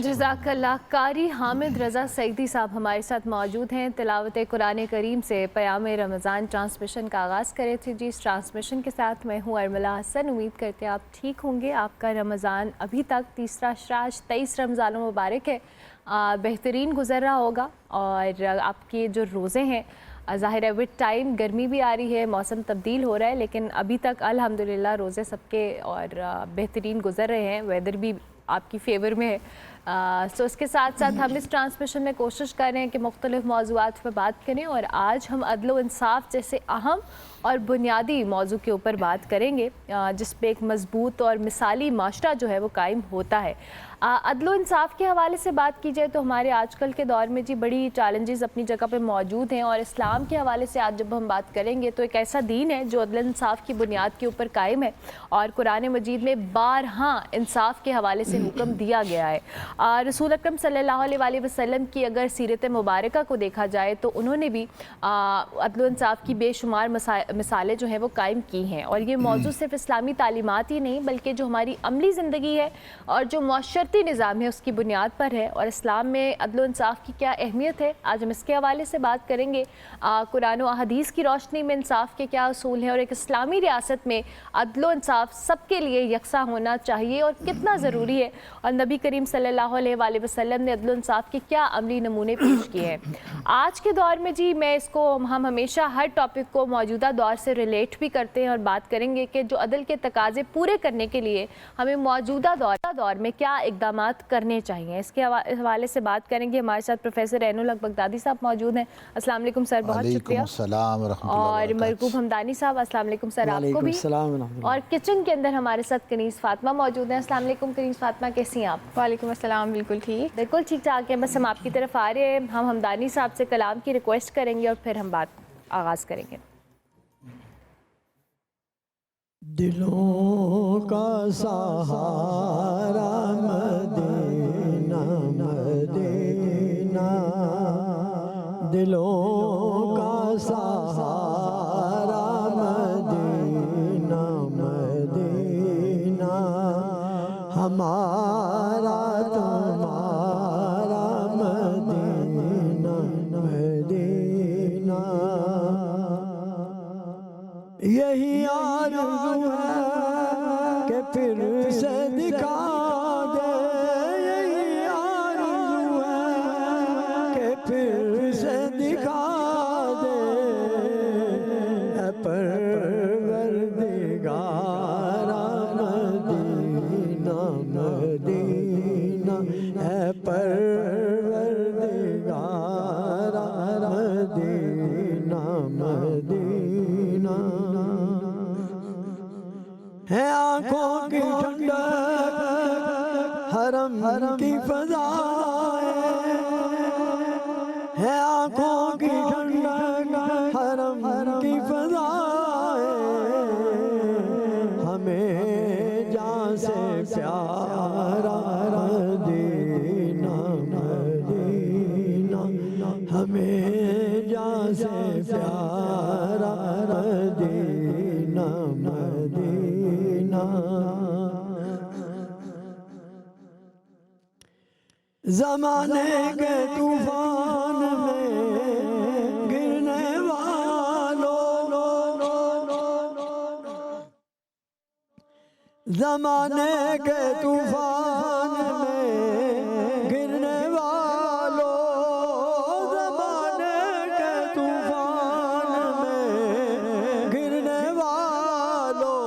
जज़ाकल्लाह। कारी हामिद रज़ा सईदी साहब हमारे साथ मौजूद हैं। तिलावत कुरान करीम से पयाम रमज़ान ट्रांसमिशन का आगाज़ करे थे जी। इस ट्रांसमिशन के साथ मैं हूँ अरमला हसन। उम्मीद करते हैं आप ठीक होंगे। आपका रमज़ान अभी तक तीसरा श्राज 23 रमज़ान मुबारक है, बेहतरीन गुज़र रहा होगा। और आपके जो रोज़े हैं ज़ाहिर है विद टाइम गर्मी भी आ रही है, मौसम तब्दील हो रहा है, लेकिन अभी तक अल्हम्दुलिल्लाह रोज़े सबके और बेहतरीन गुज़र रहे हैं। वेदर भी आपकी फेवर में है। सो इसके साथ साथ हम इस ट्रांसमिशन में कोशिश कर रहे हैं कि मुख्तलिफ मौज़ूआत पर बात करें, और आज हम अदल व इंसाफ जैसे अहम और बुनियादी मौजू के ऊपर बात करेंगे जिस पे एक मज़बूत और मिसाली माशरा जो है वो कायम होता है। अदल इंसाफ के हवाले से बात की जाए तो हमारे आजकल के दौर में जी बड़ी चैलेंजेस अपनी जगह पे मौजूद हैं, और इस्लाम के हवाले से आज जब हम बात करेंगे तो एक ऐसा दीन है जो अदल इंसाफ की बुनियाद के ऊपर कायम है, और कुरान मजीद में बारहा इंसाफ के हवाले से हुक्म दिया गया है। रसूल अकरम सल्लल्लाहु अलैहि वसल्लम की अगर सीरत मुबारक को देखा जाए तो उन्होंने भी अदल इंसाफ की बेशुमार मिसालें जो हैं वो कायम की हैं, और ये मौजूद सिर्फ इस्लामी तालीमात ही नहीं बल्कि जो हमारी अमली ज़िंदगी है और जो मुअश्शरती निज़ाम है उसकी बुनियाद पर है। और इस्लाम में अदल इंसाफ की क्या अहमियत है, आज हम इसके हवाले से बात करेंगे। कुरान और हदीस की रोशनी में इंसाफ के क्या असूल हैं, और एक इस्लामी रियासत में अदल इंसाफ सबके लिए यकसा होना चाहिए और कितना ज़रूरी है, और नबी करीम सल्लल्लाहु अलैहि वसल्लम ने अदल इंसाफ के क्या अमली नमूने पेश किए हैं। आज के दौर में जी मैं इसको हम हमेशा हर टॉपिक को मौजूदा दौर से रिलेट भी करते हैं और बात करेंगे कि जो अदल के तकाजे पूरे करने के लिए हमें मौजूदा दौर में क्या इक़दामात करने चाहिए, इसके हवाले से बात करेंगे। हमारे साथ प्रोफेसर रैनुल हक बगदादी साहब मौजूद हैं। अस्सलाम वालेकुम सर, बहुत शुक्रिया। और मरकूब हमदानी साहब, अस्सलाम वालेकुम सर आपको भी। और किचन के अंदर हमारे साथ कनीज़ फातिमा मौजूद हैं। अस्सलाम वालेकुम कनीज़ फातिमा, कैसी हैं आप? वालेकुम अस्सलाम, बिल्कुल ठीक ठाक है। बस हम आपकी तरफ आ रहे हैं, हम हमदानी साहब से कलाम की रिक्वेस्ट करेंगे और फिर हम बात आगाज़ करेंगे। दिलों का सहारा मदीना मदीना, दिलों का सहारा मदीना मदीना, हमारा तुम्हारा मदीना मदीना, यही आरज़ू है कि फिर से दिखा दे, यही आरज़ू है कि फिर से दिखा दे, परवरदिगारा मदीना मदीना, है परवरदिगारा मदीना मदीना, है आँखों की ठंडक हरम की फ़ज़ाएं, है आँखों की ठंडक हरम की फ़ज़ाएं, हमें जान से प्यारा मदीना मदीना, हमें जान से प्यारा मदीना मदीना, ज़माने के तूफान में गिरने वालों, ज़माने के तूफान में गिरने वालों, ज़माने के तूफान में गिरने वालों,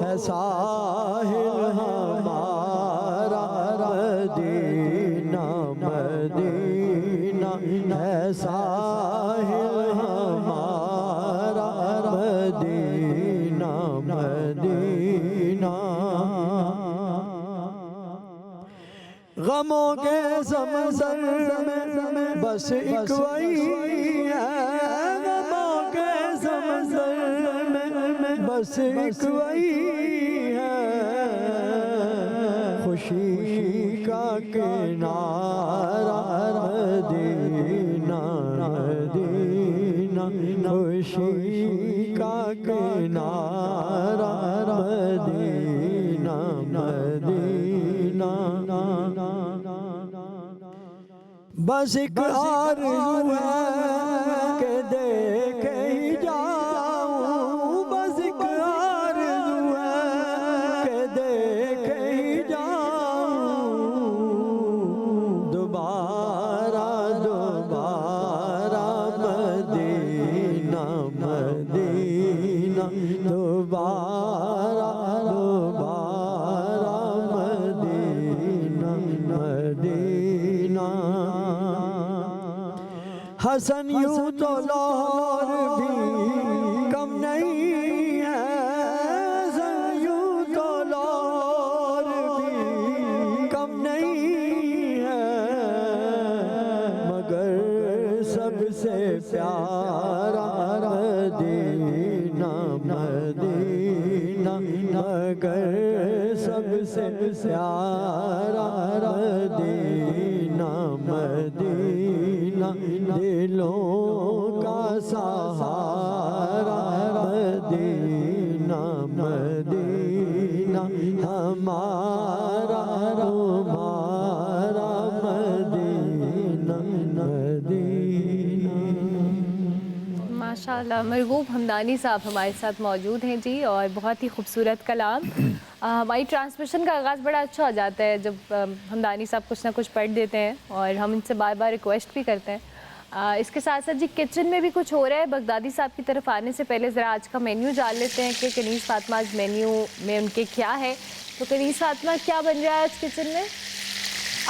है साहिल हमारा मदीना मदीना, है साहिल हमारा मदीना मदीना, गमों के समंदर में बस एक वही है, गमों के समंदर में बस एक वही है, खुशी का किनारा मदीना मदीना, खुशी का किनारा मदीना मदीना, बस एक आरज़ू है कि देखे ही जाऊं, बस एक आरज़ू है कि देखे ही जाऊं, दोबारा दोबारा मदीना मदीना, दोबारा दोबारा मदीना मदीना, हसन यूं तो लाहौर भी कम नहीं है, हसन यूं तो लाहौर भी सबसे प्यारा मदीना मदीना मगर सबसे प्यारा मदीना मदीना दिलों का सहारा मदीना मदीना हमारा तुम्हारा मदीना मदीना। माशाल्लाह, मरगूब हमदानी साहब हमारे साथ मौजूद हैं जी, और बहुत ही खूबसूरत कलाम। हमारी ट्रांसमिशन का आगाज़ बड़ा अच्छा हो जाता है जब हमदानी साहब कुछ ना कुछ पढ़ देते हैं, और हम इनसे बार बार रिक्वेस्ट भी करते हैं। इसके साथ साथ जी किचन में भी कुछ हो रहा है। बगदादी साहब की तरफ आने से पहले ज़रा आज का मेन्यू जान लेते हैं कि कनीज़ फातिमा आज मेन्यू में उनके क्या है। तो कनीज़ फातिमा, क्या बन रहा है आज किचन में?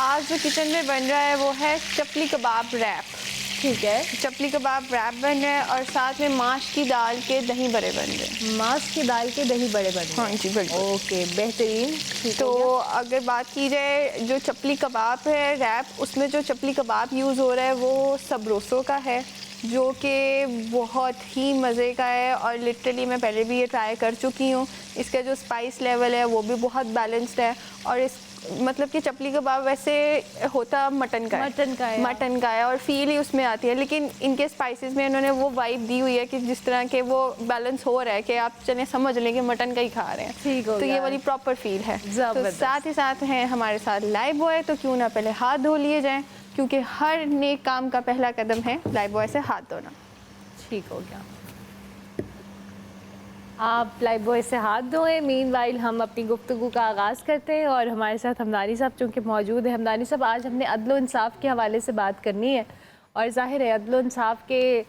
आज जो किचन में बन रहा है वो है चपली कबाब रैप। ठीक है, चपली कबाब रैप बन रहे हैं और साथ में माश की दाल के दही बड़े बन रहे हैं। माश की दाल के दही बड़े बन रहे हैं। हाँ जी, बिल्कुल। ओके, बेहतरीन। तो अगर बात की जाए जो चपली कबाब है रैप, उसमें जो चपली कबाब यूज़ हो रहा है वो सबरोसो का है, जो कि बहुत ही मज़े का है और लिटरली मैं पहले भी ये ट्राई कर चुकी हूँ। इसका जो स्पाइस लेवल है वो भी बहुत बैलेंस्ड है, और इस मतलब कि चपली कबाब वैसे होता मटन का है और फील ही उसमें आती है, लेकिन इनके स्पाइसेस में इन्होंने वो वाइब दी हुई है कि जिस तरह के वो बैलेंस हो रहा है कि आप चलें समझ लें कि मटन का ही खा रहे हैं। तो ये वाली प्रॉपर फील है। तो साथ ही साथ हैं हमारे साथ लाइव बॉय, तो क्यों ना पहले हाथ धो लिए जाएँ, क्योंकि हर नेक काम का पहला कदम है लाइव बॉय से हाथ धोना। ठीक हो गया, आप लाइव बॉय से हाथ धोएं। मीनवाइल हम अपनी गुफ्तगू का आगाज़ करते हैं, और हमारे साथ हमदानी साहब चूँकि मौजूद है। हमदानी साहब, आज हमने अदल इंसाफ के हवाले से बात करनी है, और ज़ाहिर है अदल इंसाफ के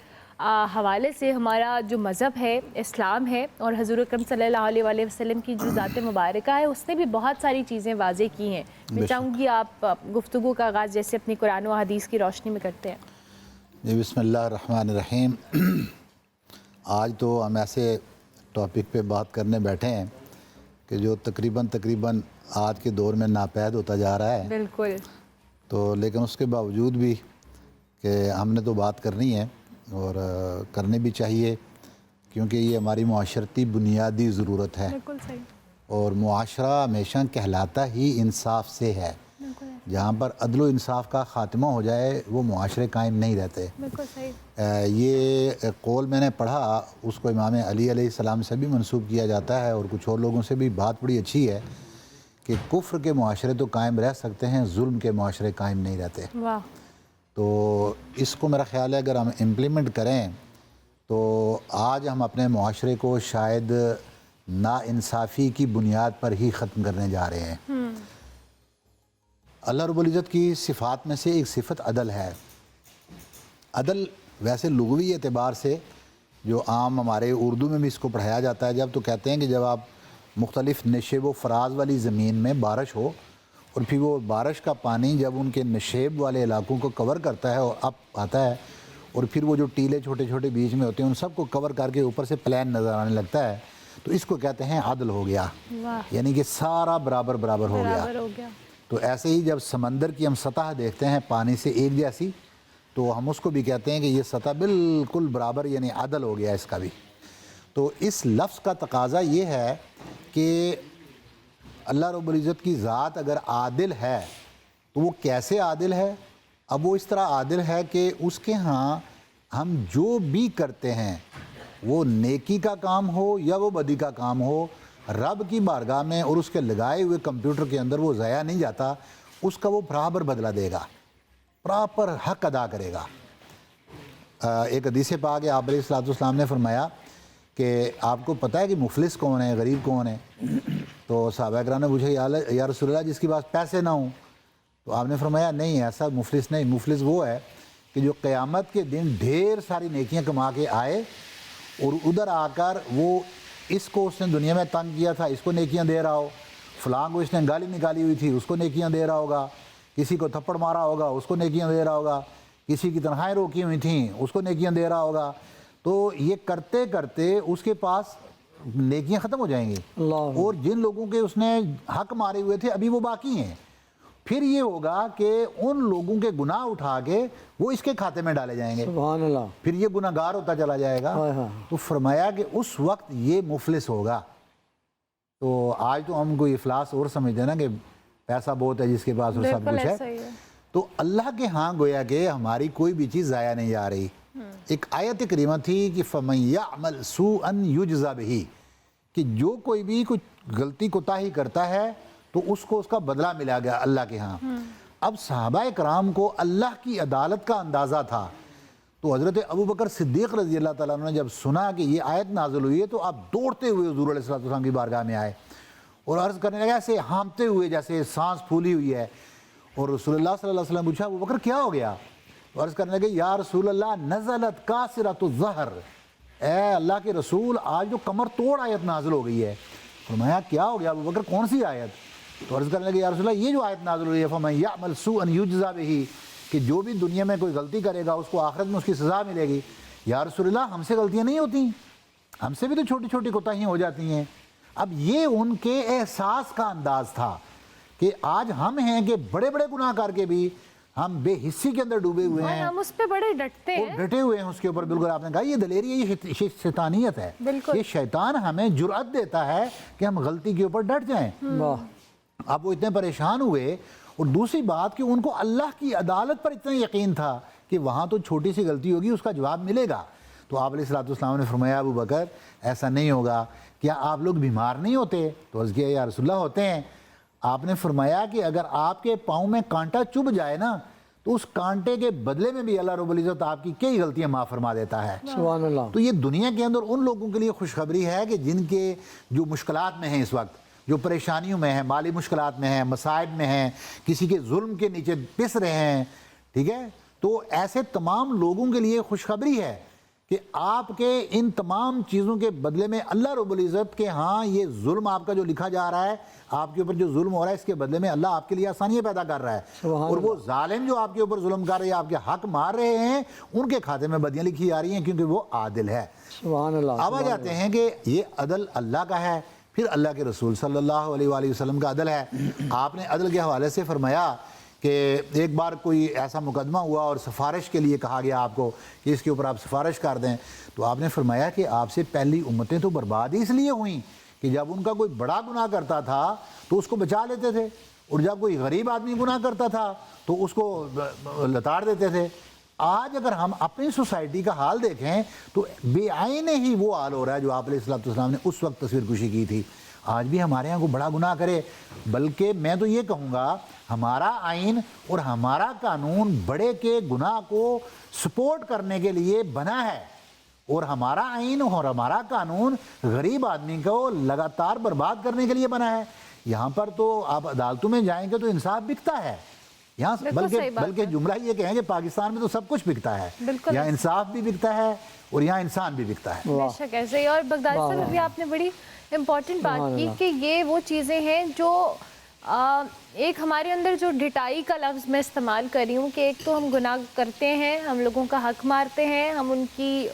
हवाले से हमारा जो मज़हब है इस्लाम है, और हज़ूर अकरम सल्लल्लाहु अलैहि वसल्लम की जो ज़ात मुबारका है उसने भी बहुत सारी चीज़ें वाज़े की हैं। मैं चाहूँगी आप गुफ्तगू का आगाज़ जैसे अपनी कुरान व हदीस की रोशनी में करते हैं। बिस्मिल्लाहिर्रहमानिर्रहीम। आज तो हम ऐसे टॉपिक पे बात करने बैठे हैं कि जो तकरीबन आज के दौर में नापैद होता जा रहा है। बिल्कुल। तो लेकिन उसके बावजूद भी कि हमने तो बात करनी है और करनी भी चाहिए, क्योंकि ये हमारी मुआशरती बुनियादी ज़रूरत है। बिल्कुल सही। और मुआशरा हमेशा कहलाता ही इंसाफ से है। जहाँ पर अदल व इंसाफ का ख़ात्मा हो जाए वो मुआशरे कायम नहीं रहते। बिल्कुल सही। ये कौल मैंने पढ़ा, उसको इमाम अली अलैहिस्सलाम से भी मंसूब किया जाता है, और कुछ और लोगों से भी बात बड़ी अच्छी है कि कुफ्र के मुआशरे तो कायम रह सकते हैं, जुल्म के मुआशरे कायम नहीं रहते। वाह। तो इसको मेरा ख्याल है अगर हम इम्प्लीमेंट करें तो आज हम अपने मुआशरे को शायद नाइंसाफ़ी की बुनियाद पर ही ख़त्म करने जा रहे हैं। अल्लाह रब्बुल इज़्ज़त की सिफ़ात में से एक सिफ़त अदल है। अदल वैसे लुग़वी एतबार से जो आम हमारे उर्दू में भी इसको पढ़ाया जाता है, जब तो कहते हैं कि जब आप मुख्तलिफ़ नशेब व फराज वाली ज़मीन में बारिश हो और फिर वो बारिश का पानी जब उनके नशेब वाले इलाकों को कवर करता है और अप आता है, और फिर वो जो टीले छोटे छोटे बीच में होते हैं उन सबको कवर करके ऊपर से प्लान नज़र आने लगता है, तो इसको कहते हैं अदल हो गया, यानी कि सारा बराबर बराबर हो गया। तो ऐसे ही जब समंदर की हम सतह देखते हैं पानी से एक जैसी, तो हम उसको भी कहते हैं कि ये सतह बिल्कुल बराबर, यानी अदल हो गया इसका भी। तो इस लफ्ज़ का तकाज़ा ये है कि अल्लाह रब्बुल इज़्ज़त की ज़ात अगर आदिल है तो वो कैसे आदिल है? अब वो इस तरह आदिल है कि उसके यहाँ हम जो भी करते हैं, वो नेकी का काम हो या वो बदी का काम हो, रब की बारगाह में और उसके लगाए हुए कंप्यूटर के अंदर वो ज़ाया नहीं जाता, उसका वो बराबर बदला देगा, प्रॉपर हक अदा करेगा। एक हदीस पाक है, आप अलैहिस्सलाम ने फरमाया कि आपको पता है कि मुफलिस कौन है, गरीब कौन है? तो सहाबा किराम ने पूछा या रसूलल्लाह जिसके पास पैसे ना हों। तो आपने फरमाया नहीं, ऐसा मुफलिस नहीं, मुफलिस वो है कि जो क़यामत के दिन ढेर सारी नेकियां कमा के आए और उधर आकर वो इसको उसने दुनिया में तंग किया था, इसको नेकियां दे रहा हो, फ़लाँ को इसने गाली निकाली हुई थी, उसको नेकियां दे रहा होगा, किसी को थप्पड़ मारा होगा, उसको नेकियां दे रहा होगा, किसी की तनख्वाहें रोकी हुई थी, उसको नेकियां दे रहा होगा। तो ये करते करते उसके पास नेकियां ख़त्म हो जाएंगी, और जिन लोगों के उसने हक मारे हुए थे अभी वो बाकी हैं। फिर ये होगा कि उन लोगों के गुनाह उठा के वो इसके खाते में डाले जाएंगे, सुभान अल्लाह। फिर ये गुनाहगार होता चला जाएगा। हाँ, हाँ। तो फरमाया कि उस वक्त ये मुफलिस होगा। तो आज तो हम कोई इफलास और समझते हैं ना कि पैसा बहुत है जिसके पास और सब बिल्कुल कुछ ऐसा ही है। है। तो अल्लाह के यहाँ गोया कि हमारी कोई भी चीज़ ज़ाया नहीं जा रही। एक आयत करीमा थी कि फमन यअमल सूअन युजज़ा बिही, कि जो कोई भी कुछ गलती कोताही करता है तो उसको उसका बदला मिला गया अल्लाह के यहाँ। अब सहाबाए कराम को अल्लाह की अदालत का अंदाज़ा था। तो हज़रत अबू बकर सिद्दीक़ रज़ी अल्लाह ताला अन्हु ने जब सुना कि ये आयत नाज़िल हुई है तो आप दौड़ते हुए हुज़ूर अलैहिस्सलातु वस्सलाम की बारगाह में आए और अर्ज़ करने लगे ऐसे हांफते हुए जैसे सांस फूली हुई है। और रसूलुल्लाह सल्लल्लाहु अलैहि वसल्लम पूछा अबू बकर क्या हो गया? तो अर्ज़ करने लगे या रसूलल्लाह नज़लत कासिरतुज़ ज़हर, ए अल्लाह के रसूल आज जो कमर तोड़ आयत नाज़िल हो गई है। फरमाया क्या हो गया अबू बकर, कौन सी आयत? तो अर्ज़ करने लगे या रसूलल्लाह ये जो आयत नाज़िल हुई है फमन यअमल सूअन युजज़ा बिही, कि जो भी दुनिया में कोई गलती करेगा उसको आखिरत में उसकी सज़ा मिलेगी। या रसूलल्लाह हमसे गलतियाँ नहीं होती, हमसे भी तो छोटी छोटी कोताहियाँ हो जाती हैं। अब ये उनके एहसास का अंदाज़ था कि आज हम हैं कि बड़े बड़े गुनाह करके भी हम बेहिस्सी के अंदर डूबे हुए और हैं हम उस पे बड़े डटते और हैं। डटे हुए हैं उसके ऊपर। बिल्कुल आपने कहा ये दलेरी है, ये शैतानियत है। बिल्कुल। ये शैतान हमें जुर्अत देता है कि हम गलती के ऊपर डट जाएं। वाह। अब वो इतने परेशान हुए और दूसरी बात कि उनको अल्लाह की अदालत पर इतना यकीन था कि वहाँ तो छोटी सी गलती होगी उसका जवाब मिलेगा। तो आप अलैहिस्सलातु वस्सलाम ने फरमाया अबू बकर ऐसा नहीं होगा, क्या आप लोग बीमार नहीं होते? तो अर्ज़ किया या रसूलल्लाह होते हैं। आपने फरमाया कि अगर आपके पाँव में कांटा चुभ जाए ना तो उस कांटे के बदले में भी अल्लाह रब्बुल इज़्ज़त आपकी कई गलतियाँ माफ़ फरमा देता है। सुभान अल्लाह। तो ये दुनिया के अंदर उन लोगों के लिए खुशखबरी है कि जिनके जो मुश्किलात में हैं इस वक्त, जो परेशानियों में हैं, माली मुश्किलात में हैं, मसाइब में हैं, किसी के जुल्म के नीचे पिस रहे हैं, ठीक है, तो ऐसे तमाम लोगों के लिए खुशखबरी है कि आपके इन तमाम चीज़ों के बदले में अल्लाह रब्बुल इज़्ज़त के हाँ ये जुल्म आपका जो लिखा जा रहा है, आपके ऊपर जो जुल्म हो रहा है, इसके बदले में अल्लाह आपके लिए आसानियाँ पैदा कर रहा है। सुभान और वो जालिम जो आपके ऊपर जुल्म कर रहे हैं, आपके हक मार रहे हैं, उनके खाते में बदियाँ लिखी जा रही हैं क्योंकि वो आदिल है। सुभान अल्लाह। अब आ जाते हैं कि ये अदल अल्लाह का है, फिर अल्लाह के रसूल सल्लल्लाहु अलैहि वसल्लम का अदल है। आपने अदल के हवाले से फरमाया कि एक बार कोई ऐसा मुकदमा हुआ और सिफारिश के लिए कहा गया आपको कि इसके ऊपर आप सिफारिश कर दें, तो आपने फरमाया कि आपसे पहली उम्मतें तो बर्बाद ही इसलिए हुई कि जब उनका कोई बड़ा गुनाह करता था तो उसको बचा लेते थे, और जब कोई गरीब आदमी गुनाह करता था तो उसको लताड़ देते थे। आज अगर हम अपनी सोसाइटी का हाल देखें तो बेआईने ही वो हाल हो रहा है जो आप अलैहिस्सलातु वस्सलाम ने उस वक्त तस्वीर कुशी की थी। आज भी हमारे यहाँ को बड़ा गुनाह करे, बल्कि मैं तो ये कहूँगा हमारा आइन और हमारा कानून बड़े के गुनाह को सपोर्ट करने के लिए बना है, और हमारा आइन और हमारा कानून गरीब आदमी को लगातार बर्बाद करने के लिए बना है। यहाँ पर तो आप अदालतों में जाएंगे तो इंसाफ बिकता है यहाँ, बल्कि जुमला ये कहें कि पाकिस्तान में तो सब कुछ बिकता है, यहाँ इंसाफ भी बिकता है और यहाँ इंसान भी बिकता है। बेशक ऐसे ही। और बगदादी साहब अभी आपने बड़ी इम्पोर्टेंट बात की कि ये वो चीज़ें हैं जो एक हमारे अंदर जो डिटाई का लफ्ज़ मैं इस्तेमाल कर रही हूँ कि एक तो हम गुनाह करते हैं, हम लोगों का हक मारते हैं, हम उनकी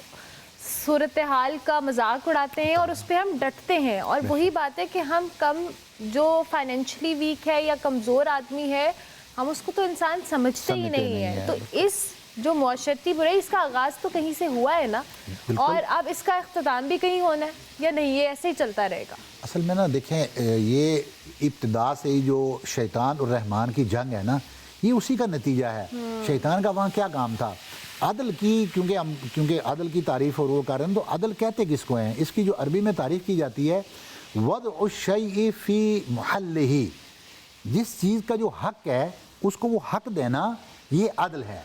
सूरत हाल का मजाक उड़ाते हैं और उस पर हम डटते हैं। और वही बात है कि हम कम जो फाइनेंशियली वीक है या कमज़ोर आदमी है, हम उसको तो इंसान समझते ही नहीं है। तो इस जो मुआशरती बुराई इसका आगाज़ तो कहीं से हुआ है ना, और अब इसका इख्तिताम भी कहीं होना है या नहीं, ये ऐसे ही चलता रहेगा? असल में ना देखें, ये इब्तिदा से ही जो शैतान और रहमान की जंग है ना, ये उसी का नतीजा है। शैतान का वहाँ क्या काम था? अदल की, क्योंकि अदल की तारीफ़ और वो कर रहे हैं, तो अदल कहते किसको हैं? इसकी जो अरबी में तारीफ़ की जाती है वद्उ शैइ फ़ी महल्लिही, जिस चीज़ का जो हक है उसको वो हक देना, ये अदल है।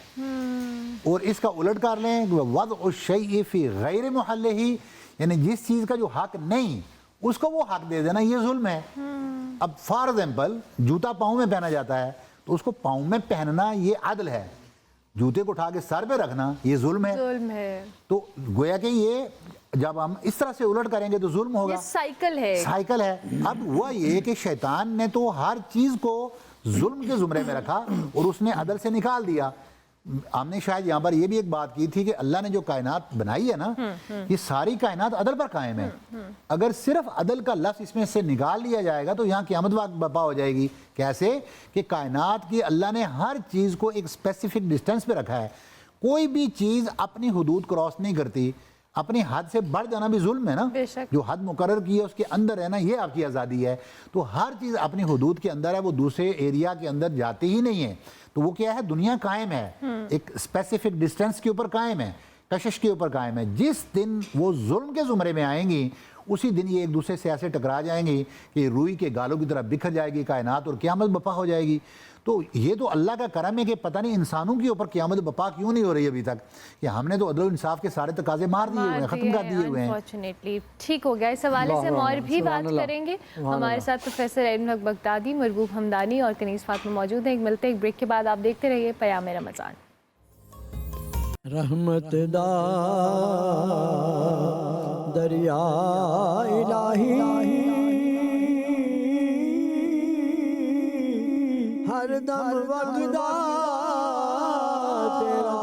और इसका उलट कर लें वद्उ शैइ फ़ी गैर महल्लिही, यानी जिस चीज़ का जो हक नहीं उसको वो हक दे देना, ये जुल्म है। अब फॉर एग्जाम्पल जूता पाँव में पहना जाता है तो उसको पाँव में पहनना ये अदल है, जूते को उठा के सर पे रखना ये जुल्म है। तो गोया कि ये जब हम इस तरह से उलट करेंगे तो जुल्म होगा। ये साइकिल है। अब हुआ ये कि शैतान ने तो हर चीज़ को जुल्म के जुमरे में रखा और उसने अदल से निकाल दिया। हमने शायद यहाँ पर ये भी एक बात की थी कि अल्लाह ने जो कायनात बनाई है ना, ये सारी कायनात अदल पर कायम है। अगर सिर्फ अदल का लफ्ज़ इसमें से निकाल लिया जाएगा तो यहाँ क़यामत बर्पा हो जाएगी। कैसे कि कायनात की अल्लाह ने हर चीज़ को एक स्पेसिफिक डिस्टेंस पे रखा है। कोई भी चीज़ अपनी हुदूद क्रॉस नहीं करती। अपनी हद से बढ़ जाना भी जुल्म है ना। जो हद मुकर्रर की है उसके अंदर है ना, ये आपकी आज़ादी है। तो हर चीज़ अपनी हुदूद के अंदर है, वो दूसरे एरिया के अंदर जाती ही नहीं है। तो वो क्या है, दुनिया कायम है, एक स्पेसिफिक डिस्टेंस के ऊपर कायम है, कशिश के ऊपर कायम है। जिस दिन वो जुल्म के ज़ुमरे में आएंगी उसी दिन ये एक दूसरे से ऐसे टकरा जाएंगी कि रुई के गालों की तरह बिखर जाएगी कायनात और क़यामत बपा हो जाएगी। तो ये तो अल्लाह का करम है कि पता नहीं इंसानों के ऊपर क़यामत बपा क्यों नहीं हो रही अभी तक, कि हमने तो अदल इंसाफ के सारे तकाजे मार दिए हुए हैं, ख़त्म कर दिए हुए हैं। अनफॉर्चुनेटली ठीक हो गया। इस हवाले से हम और भी बात करेंगे। हमारे साथ प्रोफेसर इल्म हक बगदादी, मरगूब हमदानी और कनीज़ फातिमा मौजूद हैं। एक मिलते हैं एक ब्रेक के बाद। आप देखते रहिए पयाम रमज़ान। रहमत दा दरिया इलाही हर दम वगदा तेरा,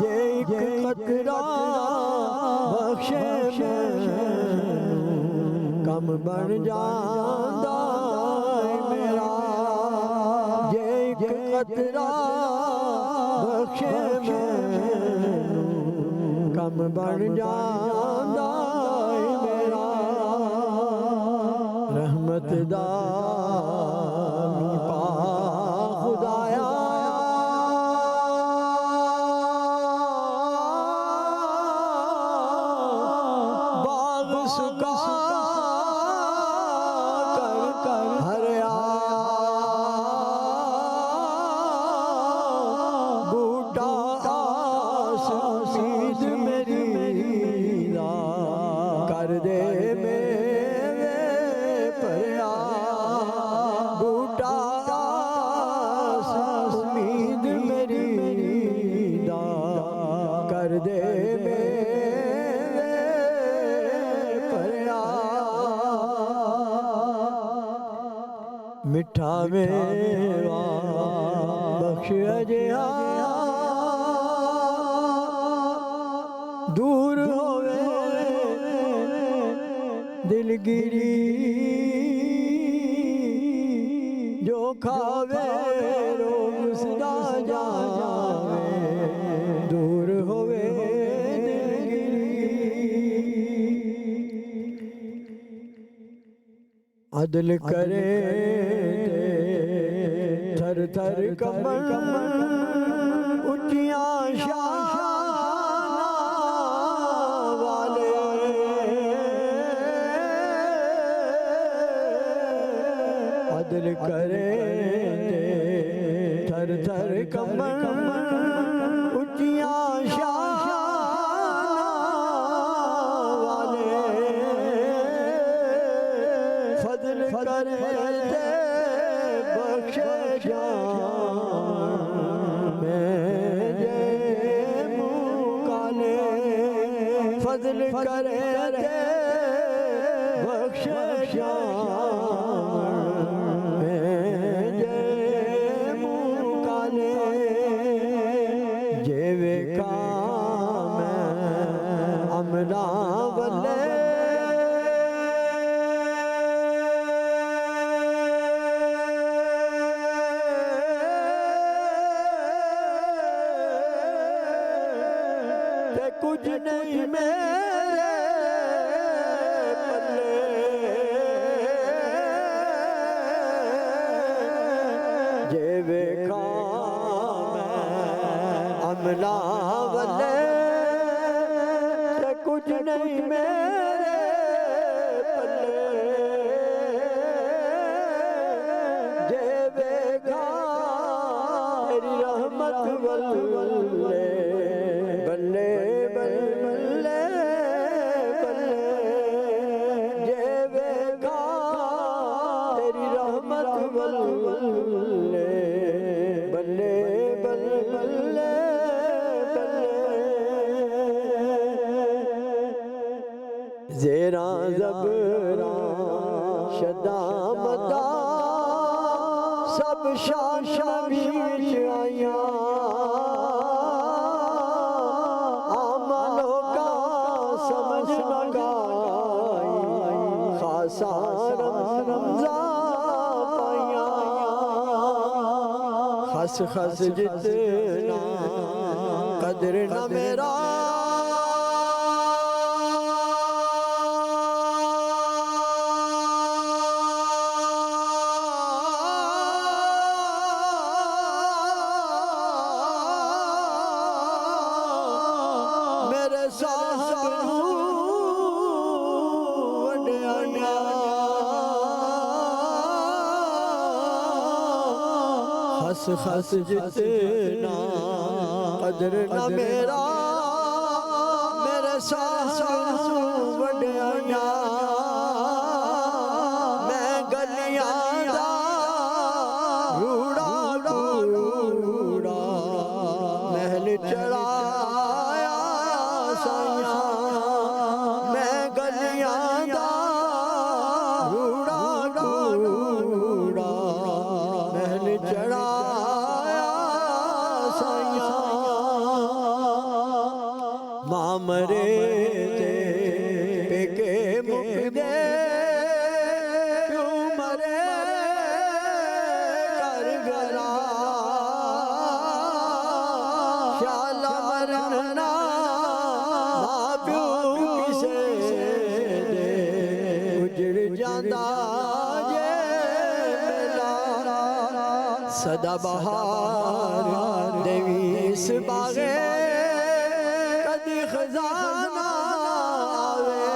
ये एक कतरा बख्शे मैनू कम बन जांदा है मेरा, ये एक कतरा बख्शे मैनू कम बन जांदा है मेरा। रहमत दा मी पा खुदाया बाग सुका कर कर हरिया बूटा आस सीध मेरी दा कर दे मिठा मेवा बख्श अजिहा दूर होवे दिलगिरी जो खावे रोग सदा जावे दूर होवे अदल करे थर थर कमर ऊंचियां शाना वाले अदल करे थर थर कमर ऊंचियां शाना वाले फजल करे फजल करे बख्शिश मुकाले जे वेखा मैं अमला वले कुछ नहीं मेरे पल्ले जे वेखा मैं अमला वले कुछ नहीं मेरे पल्ले जे वेखा तेरी रहमत वल्ले बल्ले बल्ले बल्ले जे वेखा तेरी रहमत वल्ले बल्ले बल्ले बल्ले ज़ेरा ज़बरा शदा मदा सब शान बीच आया आमलों का समझ न गाई खासा रमजा पाया खस खस जितना कदर न मेरा मेरे साथ वड्याया हस हस जितना कदर न मेरा मेरे साथ वड्याया मैं गलियां दा रूड़ा रूड़ा महल चढ़ाया साया मैं गलियां दा रूड़ा रूड़ा महल चढ़ाया साया मां मरे ते पेके मुक दे क्यों मरे कर गरा ख्याल मरना मां प्यो किसे दे उजड़ जांदा जे मेला सदा बहार देवी इस बागे कदी खजाना आवे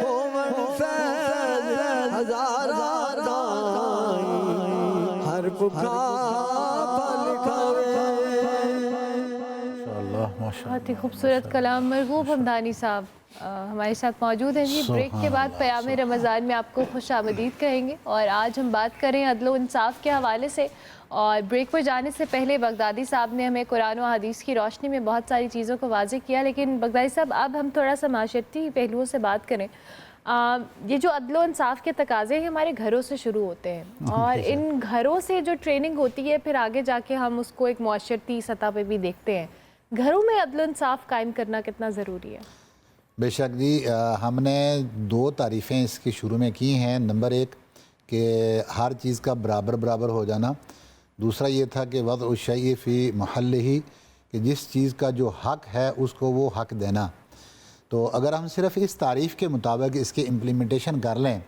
होवन फैज हजारा दाई हर भुखा फल खावे माशाअल्लाह माशाअल्लाह। बहुत ही खूबसूरत कलाम। मरगूब हमदानी साहब हमारे साथ मौजूद हैं जी। ब्रेक के बाद क़याम रमज़ान में आपको खुश आमदीद कहेंगे और आज हम बात करें अदल व इंसाफ के हवाले से। और ब्रेक पर जाने से पहले बगदादी साहब ने हमें कुरान और हदीस की रोशनी में बहुत सारी चीज़ों को वाज़ेह किया, लेकिन बगदादी साहब अब हम थोड़ा सा माशरती पहलुओं से बात करें। ये जो अदल व इंसाफ के तकाज़े हैं हमारे घरों से शुरू होते हैं और इन घरों से जो ट्रेनिंग होती है फिर आगे जाके हम उसको एक माशरती सतह पर भी देखते हैं। घरों में अदल व इंसाफ कायम करना कितना ज़रूरी है? बेशक जी, हमने दो तारीफ़ें इसकी शुरू में की हैं। नंबर एक कि हर चीज़ का बराबर बराबर हो जाना, दूसरा ये था कि वद उशई फ़ी महल्लिही कि जिस चीज़ का जो हक़ है उसको वो हक़ देना। तो अगर हम सिर्फ़ इस तारीफ़ के मुताबिक इसके इम्प्लीमेंटेशन कर लें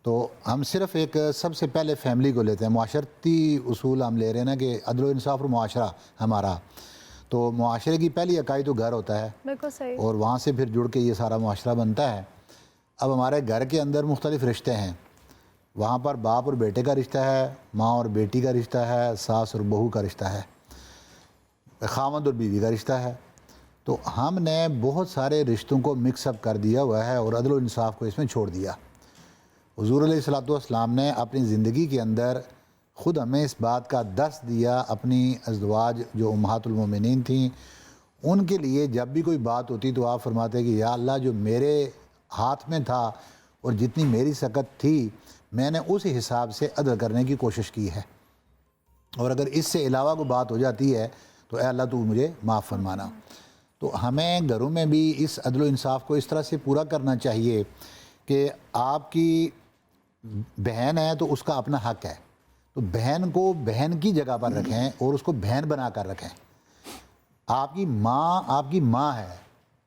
तो हम सिर्फ़ एक सबसे पहले फ़ैमिली को लेते हैं, माशरती उसूल हम ले रहे हैं ना कि अदल व इंसाफ और मुआशरा हमारा, तो मुआशरे की पहली इकाई तो घर होता है। बिल्कुल सही। और वहाँ से फिर जुड़ के ये सारा मुआशरा बनता है। अब हमारे घर के अंदर मुख्तलिफ़ रिश्ते हैं, वहाँ पर बाप और बेटे का रिश्ता है, माँ और बेटी का रिश्ता है, सास और बहू का रिश्ता है, खामद और बीवी का रिश्ता है। तो हमने बहुत सारे रिश्तों को मिक्सअप कर दिया हुआ है और अदल व इंसाफ को इसमें छोड़ दिया। हुज़ूर अलैहिस्सलातु वस्सलाम ने अपनी ज़िंदगी के अंदर ख़ुद हमें इस बात का दर्स दिया। अपनी अज़वाज जो उम्महातुल मोमिनीन थीं उनके लिए जब भी कोई बात होती तो आप फरमाते कि या अल्लाह जो मेरे हाथ में था और जितनी मेरी सकत थी मैंने उस हिसाब से अदल करने की कोशिश की है, और अगर इससे अलावा कोई बात हो जाती है तो ए अल्लाह तू मुझे माफ़ फरमाना। तो हमें घरों में भी इस अदल व इंसाफ को इस तरह से पूरा करना चाहिए कि आपकी बहन है तो उसका अपना हक़ है, तो बहन को बहन की जगह पर रखें और उसको बहन बना कर रखें। आपकी माँ है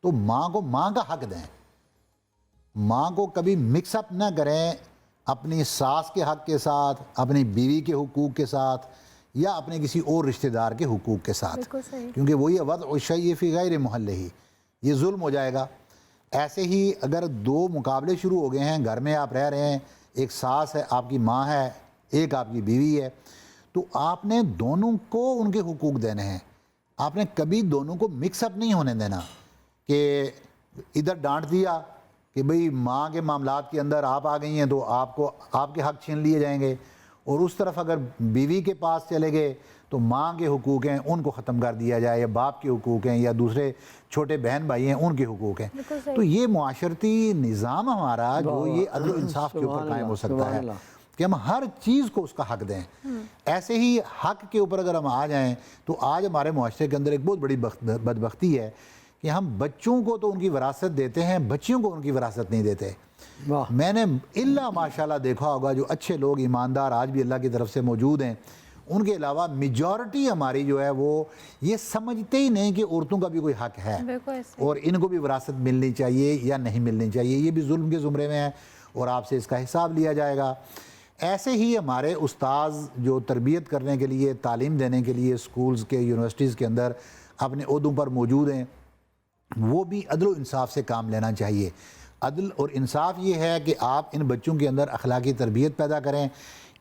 तो माँ को माँ का हक़ दें, माँ को कभी मिक्सअप ना करें अपनी सास के हक़ के साथ, अपनी बीवी के हुकूक के साथ या अपने किसी और रिश्तेदार के हुकूक के साथ, क्योंकि वही वद उशई फ़ी गैर महल्लिही, ये जुल्म हो जाएगा। ऐसे ही अगर दो मुकाबले शुरू हो गए हैं, घर में आप रह रहे हैं, एक सास है, आपकी माँ है, एक आपकी बीवी है, तो आपने दोनों को उनके हुकूक देने हैं। आपने कभी दोनों को मिक्सअप नहीं होने देना कि इधर डांट दिया कि भाई माँ के मामलात के अंदर आप आ गई हैं तो आपको आपके हक़ छीन लिए जाएंगे, और उस तरफ अगर बीवी के पास चले गए तो माँ के हुकूक हैं उनको ख़त्म कर दिया जाए, या बाप के हुकूक हैं, या दूसरे छोटे बहन भाई हैं उनके हुकूक हैं। तो ये मुआशरती निज़ाम हमारा जो ये अदल इंसाफ के ऊपर कायम हो सकता है कि हम हर चीज़ को उसका हक दें। ऐसे ही हक के ऊपर अगर हम आ जाएं तो आज हमारे मुआशरे के अंदर एक बहुत बड़ी बदबख्ती है कि हम बच्चों को तो उनकी विरासत देते हैं, बच्चियों को उनकी विरासत नहीं देते। वाह। मैंने इल्ला माशाल्लाह देखा होगा जो अच्छे लोग ईमानदार आज भी अल्लाह की तरफ से मौजूद हैं, उनके अलावा मेजॉरिटी हमारी जो है वो ये समझते ही नहीं कि औरतों का भी कोई हक है बिल्कुल ऐसे। और इनको भी विरासत मिलनी चाहिए या नहीं मिलनी चाहिए, ये भी जुल्म के ज़ुमरे में है और आपसे इसका हिसाब लिया जाएगा। ऐसे ही हमारे उस्ताद जो तरबियत करने के लिए, तालीम देने के लिए स्कूल्स के, यूनिवर्सिटीज़ के अंदर अपने ओहदों पर मौजूद हैं, वो भी अदल व इंसाफ से काम लेना चाहिए। अदल और इंसाफ ये है कि आप इन बच्चों के अंदर अखलाकी तरबियत पैदा करें,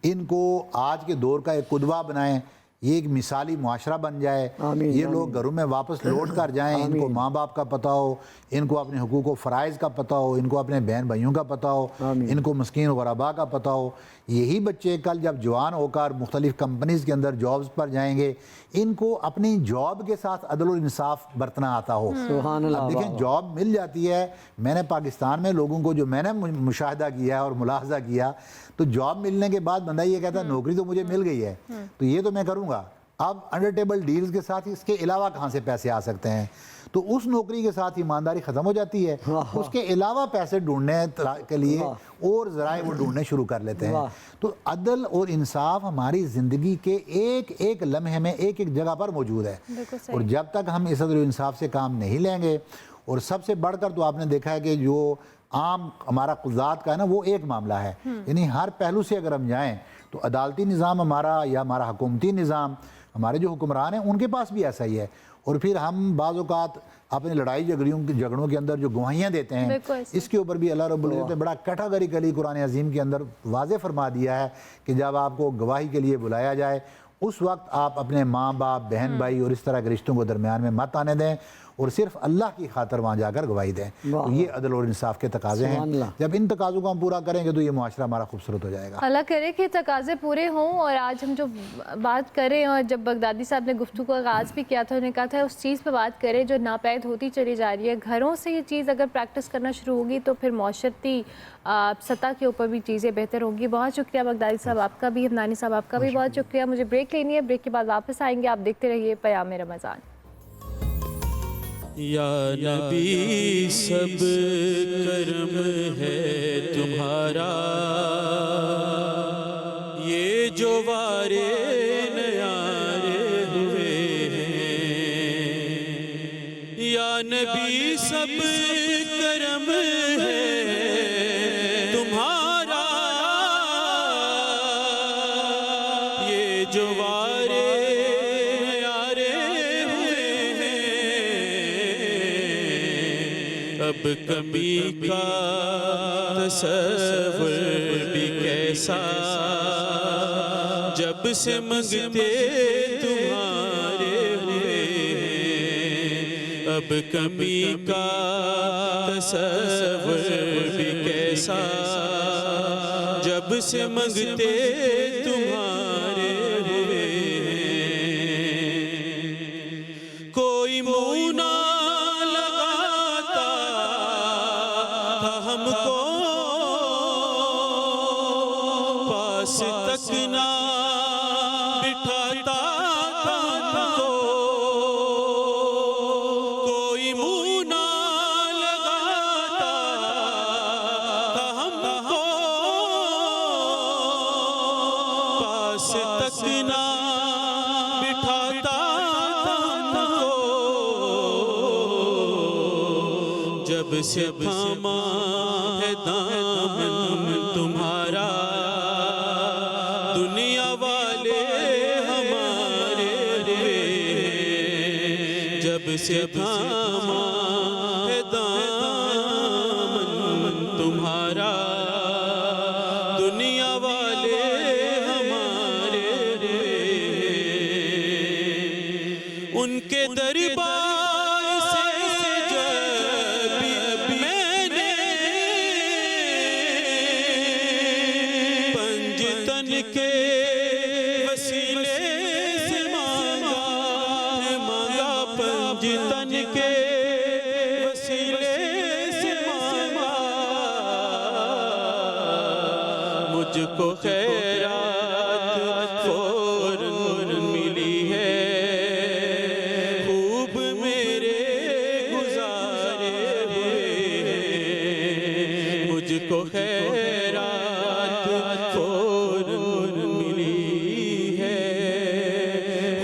इनको आज के दौर का एक कुदवा बनाएं, ये एक मिसाली मुआशरा बन जाए, आमीन, ये आमीन। लोग घरों में वापस लौट कर जाएं, इनको माँ बाप का पता हो, इनको अपने हुकूक व फ़राइज़ का पता हो, इनको अपने बहन भाइयों का पता हो, आमीन। इनको मस्कीन ग़ुरबा का पता हो। यही बच्चे कल जब जवान होकर मुख्तलिफ़ कंपनीज़ के अंदर जॉब्स पर जाएंगे, इनको अपनी जॉब के साथ अदल और इंसाफ बरतना आता हो। सुभान अल्लाह। अब देखें जॉब मिल जाती है, मैंने पाकिस्तान में लोगों को जो मैंने मुशाहिदा किया और मुलाहजा किया, तो जॉब मिलने के बाद बंदा ये कहता है नौकरी तो मुझे मिल गई है तो ये तो मैं करूँगा, अब अंडर टेबल डील्स के साथ इसके अलावा कहाँ से पैसे आ सकते हैं, तो उस नौकरी के साथ ईमानदारी ख़त्म हो जाती है, उसके अलावा पैसे ढूंढने के लिए और ज़राए वो ढूंढने शुरू कर लेते हैं। तो अदल और इंसाफ हमारी ज़िंदगी के एक एक लम्हे में एक एक जगह पर मौजूद है, और जब तक हम इस अदल और इंसाफ से काम नहीं लेंगे, और सबसे बढ़कर तो आपने देखा है कि जो आम हमारा कुज़ात का है ना, वो एक मामला है, यानी हर पहलू से अगर हम जाएँ तो अदालती निज़ाम हमारा या हमारा हुकूमती निज़ाम, हमारे जो हुक्मरान हैं उनके पास भी ऐसा ही है। और फिर हम बाज़ औक़ात अपने लड़ाई झगड़ों के अंदर जो गवाहियाँ देते हैं, इसके ऊपर भी अल्लाह रब्बुल इज़्ज़त ने बड़ा कैटेगरिकली कुरान अज़ीम के अंदर वाज़े फरमा दिया है कि जब आपको गवाही के लिए बुलाया जाए उस वक्त आप अपने माँ बाप, बहन भाई और इस तरह के रिश्तों को दरमियान में मत आने दें और सिर्फ अल्लाह की खातर वहाँ जाकर गवाही दें। तो ये अदल और इंसाफ के तकाज़े हैं, जब इन तकाज़ों को हम पूरा करेंगे तो ये मुआशरा हमारा खूबसूरत हो जाएगा। अल्लाह करे कि तकाज़े पूरे हों। और आज हम जो बात करें, और जब बगदादी साहब ने गुफ्तगू का आगाज़ भी किया था, उन्होंने कहा था उस चीज़ पर बात करें जो नापैद होती चली जा रही है। घरों से ये चीज़ अगर प्रैक्टिस करना शुरू होगी तो फिर मौशरती सतह के ऊपर भी चीज़ें बेहतर होंगी। बहुत शुक्रिया बगदादी साहब आपका भी, हमदानी साहब आपका भी बहुत शुक्रिया। मुझे ब्रेक लेनी है, ब्रेक के बाद वापस आएंगे। आप देखते रहिए पयाम रमज़ान। या नबी सब करम है तुम्हारा, ये जो वारे नयारे हुए हैं। या नबी सब करम है तुम्हारा, ये जो वारे नयारे हुए हैं। अब कमी का तसव्वुर भी कैसा, जब से मंगते तुम्हारे हुए हैं। अब कमी का तसव्वुर भी कैसा, जब से मंगते तुम्हारे हुए हैं। कोई मुँह ना लगाता था हमको, पास तक ना बिठाता था हमको। कोई मुँह ना लगाता था हमको, पास तक ना बिठाता था हमको। जब से थामा है दामन तुम्हारा, दुनिया वाले हमारे हुए हैं। जब से थामा है दामन तुम्हारा, दुनिया वाले हमारे हुए हैं। उनके दरबार से जब मैंने पंजतन के वसीले से मांगा है, मांगा पंजतन के वसीले से मांगा। मुझको खैरात फौरन मिली है, खूब मेरे गुजारे हुए हैं। मुझको खैरात फौरन मिली है,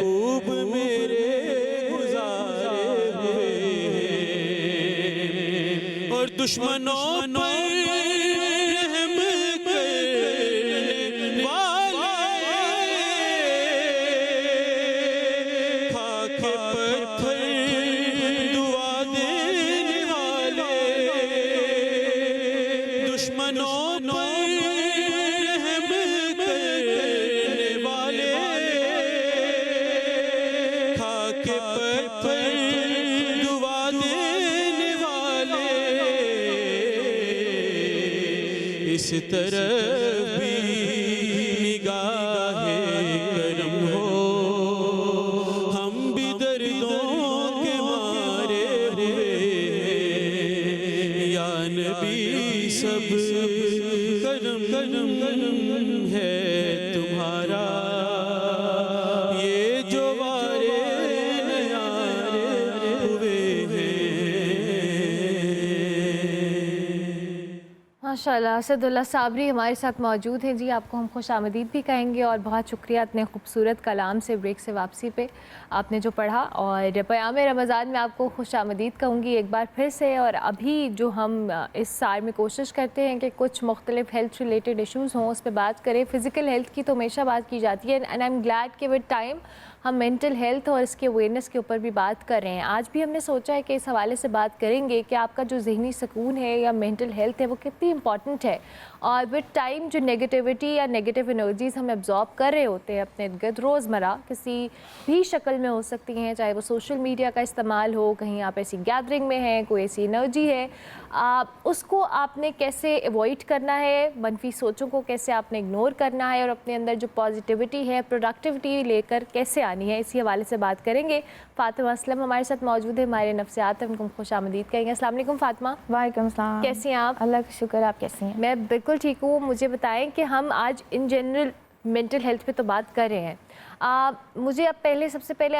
खूब मेरे गुजारे हुए हैं। और दुश्मनों पर रहम करने वाले, खाक पत्थर दुआ देने वाले, दुश्मनों पर रहम करने वाले, खाक पत्थर दुआ देने वाले, इस तरफ भी निगाहे करम हो, हम भी दर्दों के मारे हुए हैं। या नबी सब करम है तुम्हारा, ये जो वारे नयारे हुए हैं। माशाल्लाह असदुल्लाह साबरी हमारे साथ मौजूद हैं जी। आपको हम खुश आमदीद भी कहेंगे और बहुत शुक्रिया इतने खूबसूरत कलाम से ब्रेक से वापसी पे आपने जो पढ़ा, और पयाम रमज़ान में आपको खुश आमदीद कहूँगी एक बार फिर से। और अभी जो हम इस साल में कोशिश करते हैं कि कुछ मुख्तलिफ हेल्थ रिलेटेड इशूज़ हों उस पर बात करें। फ़िज़िकल हेल्थ की तो हमेशा बात की जाती है, एंड आई एम ग्लैड कि विद टाइम हम मेंटल हेल्थ और इसके अवेयरनेस के ऊपर भी बात कर रहे हैं। आज भी हमने सोचा है कि इस हवाले से बात करेंगे कि आपका जो ज़हनी सुकून है या मेंटल हेल्थ है वो कितनी इंपॉर्टेंट है, और विद टाइम जो नेगेटिविटी या नेगेटिव एनर्जीज़ हम एब्जॉर्ब कर रहे होते हैं अपने इर्द-गिर्द रोज़मर्रा किसी भी शक्ल में हो सकती हैं, चाहे वो सोशल मीडिया का इस्तेमाल हो, कहीं आप ऐसी गैदरिंग में हैं, कोई ऐसी एनर्जी है, उसको आपने कैसे अवॉइड करना है, मनफी सोचों को कैसे आपने इग्नोर करना है, और अपने अंदर जो पॉजिटिविटी है, प्रोडक्टिविटी लेकर कैसे आनी है, इसी हवाले से बात करेंगे। फ़ातिमा असलम हमारे साथ मौजूद है, हमारे नफ्सियात हैं, उनको खुश आमदीद कहेंगे। अस्सलाम वालेकुम फ़ातिमा। वालेकुम सलाम। कैसी हैं आप? अल्लाह का शुक्र, आप कैसी हैं? मैं बिल्कुल ठीक हूँ। मुझे बताएं कि हम आज इन जनरल मेंटल हेल्थ पे तो बात कर रहे हैं, मुझे अब सबसे पहले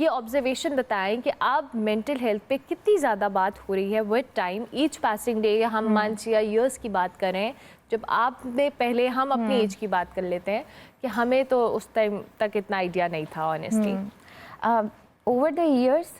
ये ऑब्जर्वेशन बताएं कि आप मेंटल हेल्थ पे कितनी ज़्यादा बात हो रही है with time, each passing day, या हम मंथ्स या ईयर्स की बात करें, जब आपने पहले हम अपनी एज की बात कर लेते हैं कि हमें तो उस टाइम तक इतना आइडिया नहीं था ऑनेस्टली। ओवर द ईयर्स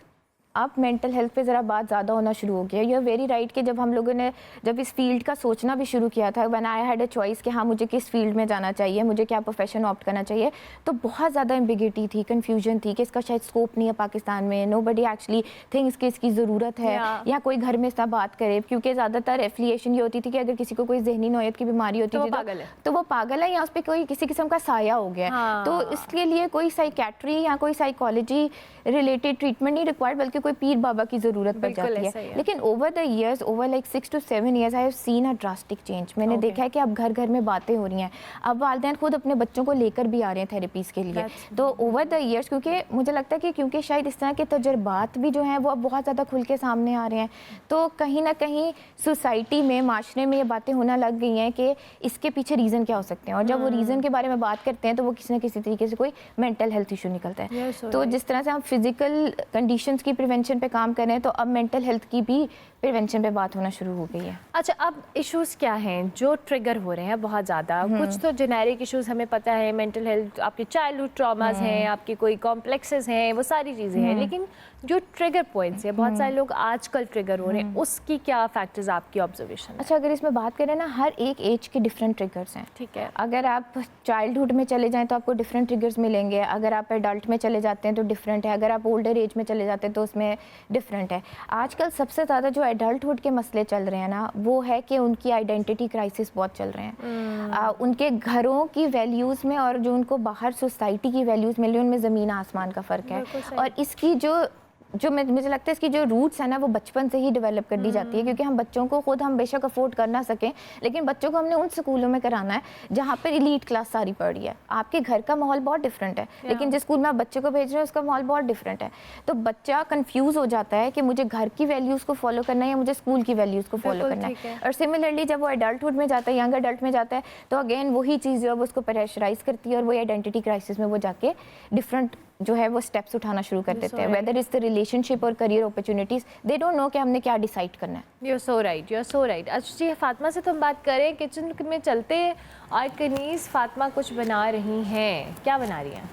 अब मेंटल हेल्थ पे ज़रा बात ज़्यादा होना शुरू हो गया। यू आर वेरी राइट कि जब हम लोगों ने जब इस फील्ड का सोचना भी शुरू किया था, when I had a choice कि हाँ मुझे किस फील्ड में जाना चाहिए, मुझे क्या प्रोफेशन ऑप्ट करना चाहिए, तो बहुत ज़्यादा एम्बिगिटी थी, कन्फ्यूजन थी कि इसका शायद स्कोप नहीं है पाकिस्तान में, नोबडी एक्चुअली थिंक्स कि इसकी ज़रूरत है, या कोई घर में इसका बात करे, क्योंकि ज़्यादातर एफिलिएशन ये होती थी कि अगर किसी को कोई ज़हनी नौयत की बीमारी होती थी तो वो पागल है, या उस पर कोई किसी किस्म का साया हो गया है। तो इसके लिए कोई साइकेट्री या कोई साइकोलॉजी रिलेटेड ट्रीटमेंट नहीं रिक्वायर्ड, बल्कि कोई पीर बाबा की ज़रूरत पड़ जाती है। लेकिन over the years, over like 6 to 7 years, I have seen a drastic change. मैंने देखा है कि अब घर घर में बातें हो रही हैं, अब वालिदैन खुद अपने बच्चों को लेकर भी आ रहे हैं थेरेपीज़ के लिए। तो ओवर द ईयर्स, क्योंकि मुझे लगता है कि क्योंकि शायद इस तरह के तजर्बात भी जो हैं वो अब बहुत ज़्यादा खुल के सामने आ रहे हैं, तो कहीं ना कहीं सोसाइटी में, माशरे में ये बातें होना लग गई हैं कि इसके पीछे रीज़न क्या हो सकते हैं, और जब वो रीज़न के बारे में बात करते हैं तो वो किसी न किसी तरीके से कोई मेंटल हेल्थ इशू निकलता है। तो जिस तरह से हम फिजिकल कंडीशंस की प्रिवेंशन पे काम कर रहे हैं, तो अब मेंटल हेल्थ की भी प्रिवेंशन पे बात होना शुरू हो गई है। अच्छा, अब इश्यूज़ क्या हैं जो ट्रिगर हो रहे हैं बहुत ज़्यादा? कुछ तो जेनेरिक इश्यूज़ हमें पता है, मेंटल हेल्थ, आपके चाइल्डहुड ट्रॉमास हैं, आपके कोई कॉम्प्लेक्सेस हैं, वो सारी चीज़ें हैं, लेकिन जो ट्रिगर पॉइंट्स हैं, बहुत सारे लोग आजकल ट्रिगर हो रहे हैं, उसकी क्या फैक्टर्स आपकी ऑब्जर्वेशन? अच्छा, अगर इसमें बात करें ना, हर एक एज के डिफरेंट ट्रिगर्स हैं। ठीक है। अगर आप चाइल्डहुड में चले जाएं तो आपको डिफरेंट ट्रिगर्स मिलेंगे, अगर आप एडल्ट में चले जाते हैं तो डिफरेंट है, अगर आप ओल्डर एज में चले जाते हैं तो उसमें डिफरेंट है। आजकल सबसे ज़्यादा जो एडल्टहुड के मसले चल रहे हैं ना, वो है कि उनकी आइडेंटिटी क्राइसिस बहुत चल रहे हैं। उनके घरों की वैल्यूज़ में और जो उनको बाहर सोसाइटी की वैल्यूज़ मिल रही है, उनमें ज़मीन आसमान का फ़र्क है। और इसकी जो जो मुझे लगता है इसकी जो रूट्स है ना वो बचपन से ही डेवलप कर दी जाती है, क्योंकि हम बच्चों को खुद हम बेशक अफोर्ड कर ना सकें, लेकिन बच्चों को हमने उन स्कूलों में कराना है जहाँ पर एलीट क्लास सारी पढ़ रही है। आपके घर का माहौल बहुत डिफरेंट है, लेकिन जिस स्कूल में आप बच्चे को भेज रहे हैं उसका माहौल बहुत डिफरेंट है। तो बच्चा कंफ्यूज हो जाता है कि मुझे घर की वैल्यूज़ को फॉलो करना है या मुझे स्कूल की वैल्यूज़ को फॉलो करना है। और सिमिलरली जब वो एडल्टहुड में जाता है, यंग एडल्ट में जाता है, तो अगेन वही चीज़ जो है वो उसको प्रेशराइज करती है और वही आइडेंटिटी क्राइसिस में वो जाके डिफरेंट जो है वो स्टेप्स उठाना शुरू कर देते हैं, वेदर इज द रिलेशनशिप और career opportunities, they don't know कि हमने क्या डिसाइड करना है। You so right, you are so right. अच्छा जी, फातिमा से तो हम बात करें, किचन में चलते हैं और कनीज़ फातिमा कुछ बना रही हैं, क्या बना रही हैं?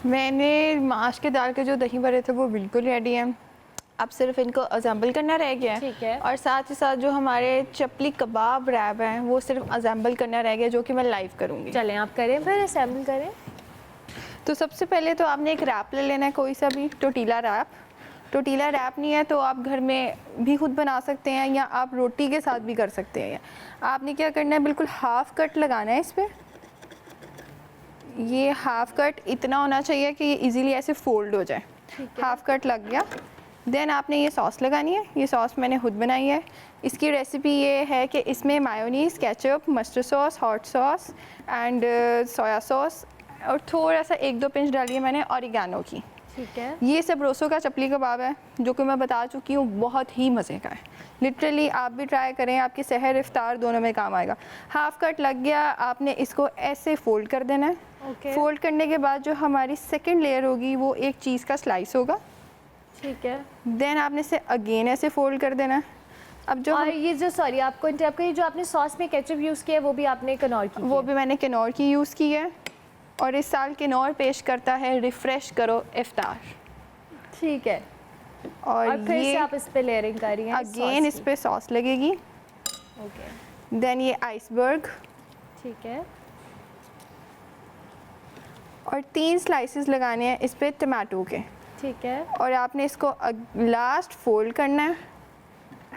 मैंने माश के दाल के जो दही बड़े थे वो बिल्कुल रेडी हैं, अब सिर्फ इनको असेंबल करना रह गया है। ठीक है। और साथ ही साथ जो हमारे चपली कबाब रैप हैं वो सिर्फ असेंबल करना रह गया, जो कि मैं लाइव करूँगी। चलें आप करें, फिर असेंबल करें। तो सबसे पहले तो आपने एक रैप ले लेना है, कोई सा भी टोटीला रैप। टोटीला रैप नहीं है तो आप घर में भी खुद बना सकते हैं या आप रोटी के साथ भी कर सकते हैं। आपने क्या करना है, बिल्कुल हाफ कट लगाना है इस पर। ये हाफ कट इतना होना चाहिए कि ये इजीली ऐसे फोल्ड हो जाए। हाफ कट लग गया। देन आपने ये सॉस लगानी है, ये सॉस मैंने खुद बनाई है। इसकी रेसिपी ये है कि इसमें mayonnaise, ketchup, mustard sauce, hot sauce and soya sauce और थोड़ा सा 1-2 पिंच डाली है मैंने ऑरिगेनो की। ठीक है। ये सबरोसो का चपली कबाब है जो कि मैं बता चुकी हूँ, बहुत ही मज़े का है। लिटरली आप भी ट्राई करें, आपकी सहर इफ्तार दोनों में काम आएगा। हाफ कट लग गया, आपने इसको ऐसे फोल्ड कर देना है। फोल्ड करने के बाद जो हमारी सेकेंड लेयर होगी वो एक चीज़ का स्लाइस होगा। ठीक है। देन आपने इसे अगेन ऐसे फोल्ड कर देना है। अब जो और ये जो, सॉरी आपको इंटरप्ट करिए, जो आपने सॉस में केचप यूज़ किया है वो भी आपने किनौर की? वो भी मैंने किनौर की यूज़ की है। और इस साल किनौर पेश करता है रिफ़्रेश करो इफ्तार। ठीक है। और फिर ये से आप इस पे लेयरिंग कर रही हैं अगेन इस पे सॉस लगेगी। ओके। देन ये आइसबर्ग ठीक है। और 3 स्लाइसेस लगाने हैं इस पे टमाटो के। ठीक है। और आपने इसको लास्ट फोल्ड करना है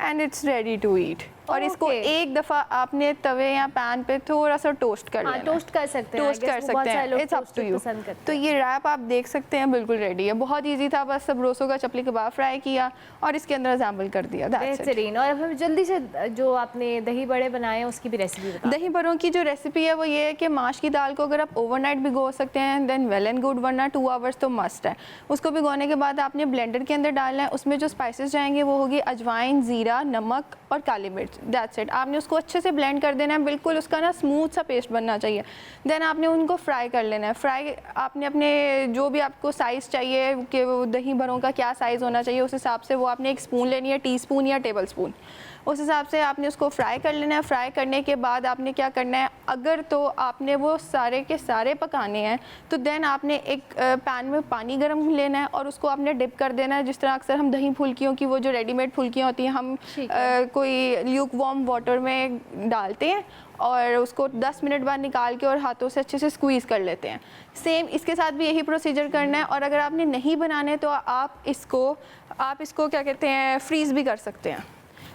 and it's ready to eat. और इसको Okay. एक दफ़ा आपने तवे या पैन पे थोड़ा सा टोस्ट कर लेना है। टोस्ट कर सकते हैं, टोस्ट कर सकते हैं, इट्स अप टू यू। तो ये रैप आप देख सकते हैं बिल्कुल रेडी है, बहुत इजी था, बस सबरोसो का चपली कबाब फ्राई किया और इसके अंदर असेंबल कर दिया। बेहतरीन। और अब हम जल्दी से जो आपने दही बड़े बनाए हैं उसकी भी रेसिपी बता। दही बड़ों की जो रेसिपी है वो ये है कि माश की दाल को अगर आप ओवरनाइट भिगो सकते हैं देन वेल एंड गुड, वरना 2 आवर्स तो मस्ट है। उसको भिगोने के बाद आपने ब्लेंडर के अंदर डालना है, उसमें जो स्पाइसेस जाएंगे वो होगी अजवाइन, ज़ीरा, नमक और काली मिर्च, दैट्स इट। आपने उसको अच्छे से ब्लेंड कर देना है, बिल्कुल उसका ना स्मूथ सा पेस्ट बनना चाहिए। देन आपने उनको फ्राई कर लेना है। फ्राई आपने अपने जो भी आपको साइज़ चाहिए कि वो दही बड़ों का क्या साइज़ होना चाहिए उस हिसाब से वो आपने एक स्पून लेनी है, टीस्पून या टेबल स्पून, उस हिसाब से आपने उसको फ्राई कर लेना है। फ्राई करने के बाद आपने क्या करना है, अगर तो आपने वो सारे के सारे पकाने हैं तो देन आपने एक पैन में पानी गर्म लेना है और उसको आपने डिप कर देना है। जिस तरह अक्सर हम दही फुल्कियों की वो जो रेडीमेड फुल्कियाँ होती हैं हम कोई ल्यूक वार्म वाटर में डालते हैं और उसको 10 मिनट बाद निकाल के और हाथों से अच्छे से स्क्वीज़ कर लेते हैं। सेम इसके साथ भी यही प्रोसीजर करना है। और अगर आपने नहीं बनाने तो आप इसको क्या कहते हैं, फ्रीज़ भी कर सकते हैं।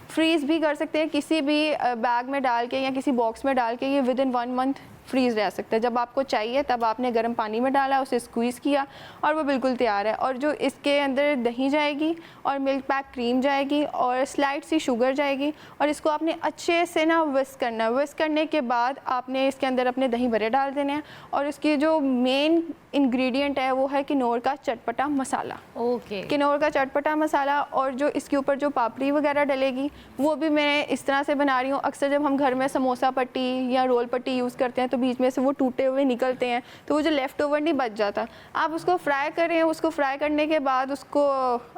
फ्रीज़ भी कर सकते हैं किसी भी बैग में डाल के या किसी बॉक्स में डाल के, ये विद इन 1 मंथ फ्रीज़ रह सकता है। जब आपको चाहिए तब आपने गर्म पानी में डाला, उसे स्क्वीज़ किया और वो बिल्कुल तैयार है। और जो इसके अंदर दही जाएगी और मिल्क पैक क्रीम जाएगी और स्लाइट सी शुगर जाएगी और इसको आपने अच्छे से ना विस्क करना है। विस्क करने के बाद आपने इसके अंदर अपने दही बड़े डाल देने हैं और इसकी जो मेन इंग्रेडिएंट है वो है किनौर का चटपटा मसाला। ओके। किनौर का चटपटा मसाला और जो इसके ऊपर जो पापड़ी वगैरह डलेगी वो भी मैं इस तरह से बना रही हूँ। अक्सर जब हम घर में समोसा पट्टी या रोल पट्टी यूज़ करते हैं तो बीच में से वो टूटे हुए निकलते हैं, तो वो जो लेफ़्ट ओवर नहीं बच जाता। आप उसको फ्राई करें, उसको फ्राई करने के बाद उसको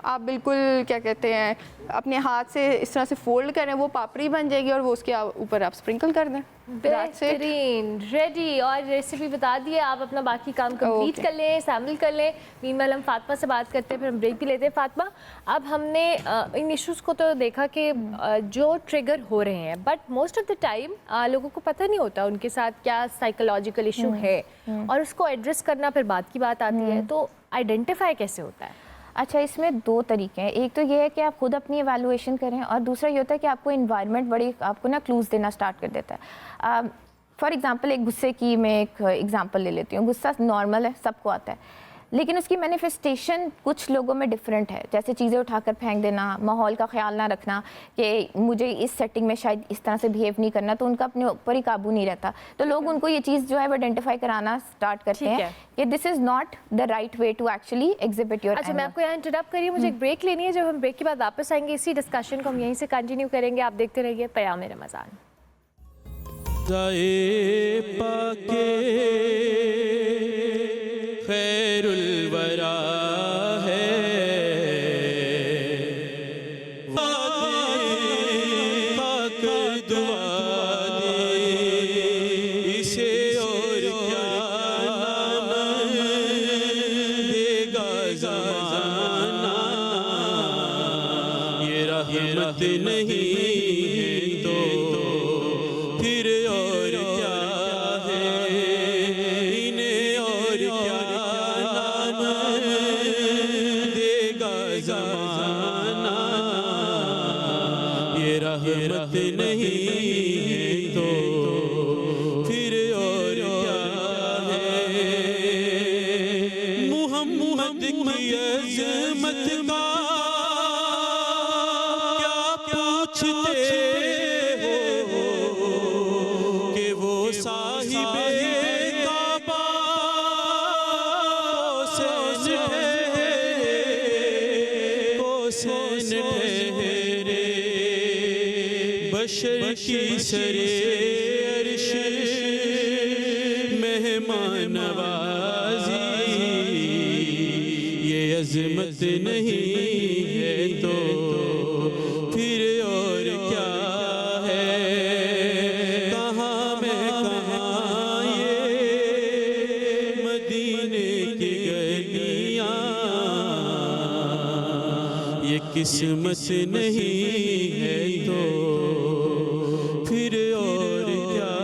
आप बिल्कुल क्या कहते हैं अपने हाथ से इस तरह से फोल्ड करें, वो पापड़ी बन जाएगी और वो उसके ऊपर आप स्प्रिंकल कर दें। बेहतरीन, रेडी। और रेसिपी बता दिए, आप अपना बाकी काम कंप्लीट कर लें, शामिल कर लें। मीनवाइल हम फातिमा से बात करते हैं, फिर हम ब्रेक भी लेते हैं। फातिमा, अब हमने इन इश्यूज़ को तो देखा कि जो ट्रिगर हो रहे हैं, but most of the time लोगों को पता नहीं होता उनके साथ क्या साइकोलॉजिकल इशू है और उसको एड्रेस करना फिर बात की बात आती है। तो आइडेंटिफाई कैसे होता है? अच्छा, इसमें 2 तरीके हैं। एक तो ये है कि आप खुद अपनी एवेलुएशन करें और दूसरा ये होता है कि आपको इन्वायरमेंट बड़ी आपको ना क्लूज़ देना स्टार्ट कर देता है। फॉर एग्जांपल एक गुस्से की मैं एक एग्जांपल ले लेती हूँ। गुस्सा नॉर्मल है, सबको आता है, लेकिन उसकी मैनिफेस्टेशन कुछ लोगों में डिफरेंट है, जैसे चीज़ें उठाकर फेंक देना, माहौल का ख्याल ना रखना कि मुझे इस सेटिंग में शायद इस तरह से बिहेव नहीं करना, तो उनका अपने ऊपर ही काबू नहीं रहता। तो लोग उनको ये चीज़ जो है वो आइडेंटिफाई कराना स्टार्ट करते हैं कि this is not the right way to actually exhibit your. अच्छा, मैं आपको यहाँ इंटरप्ट करिए, मुझे एक ब्रेक लेनी है। जब हम ब्रेक के बाद वापस आएंगे इसी डिस्कशन को हम यहीं से कंटिन्यू करेंगे। आप देखते रहिए पयामे रमज़ान। जाए पाके खैरुल वरा है, पाक दुआ दे इसे और क्या नाम देगा ज़माना, ये रहमत नहीं है तो फिर और क्या है, इन्हें और क्या नाम देगा ज़माना, ये रहमत नहीं है तो फिर और क्या है। मुहम्मद की अज़मत का क्या पूछते कि वो साहिबे काबा हुसैन ठहरे, बशर की सरे अर्श मेहमान नवाजी, ये अज़मत नहीं है तो फिर और क्या है। कहाँ मैं कहाँ ये मदीने की गलियाँ, ये किस्मत नहीं है तो फिर और क्या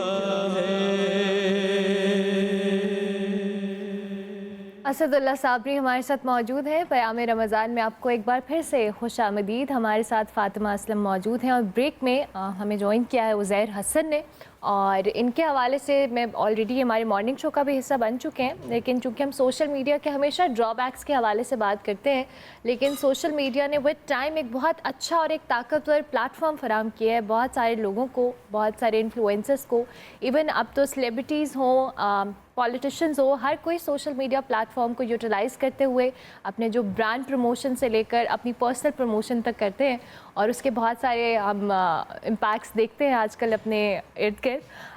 असदुल्ला साबरी हमारे साथ मौजूद हैं। पयामे रमज़ान में आपको एक बार फिर से खुशामदीद। हमारे साथ फ़ातिमा असलम मौजूद हैं और ब्रेक में हमें ज्वाइन किया है उज़ैर हसन ने, और इनके हवाले से मैं ऑलरेडी हमारे मॉर्निंग शो का भी हिस्सा बन चुके हैं। लेकिन चूँकि हम सोशल मीडिया के हमेशा ड्रॉबैक्स के हवाले से बात करते हैं, लेकिन सोशल मीडिया ने विद टाइम एक बहुत अच्छा और एक ताकतवर प्लेटफॉर्म फराहम किया है बहुत सारे लोगों को, बहुत सारे इन्फ्लुएंसर्स को। इवन अब तो सेलिब्रिटीज़ हों, पॉलिटिशियंस हो, हर कोई सोशल मीडिया प्लेटफॉर्म को यूटिलाइज़ करते हुए अपने जो ब्रांड प्रमोशन से लेकर अपनी पर्सनल प्रमोशन तक करते हैं, और उसके बहुत सारे हम इम्पैक्ट्स देखते हैं आजकल अपने इर्द गिर्द।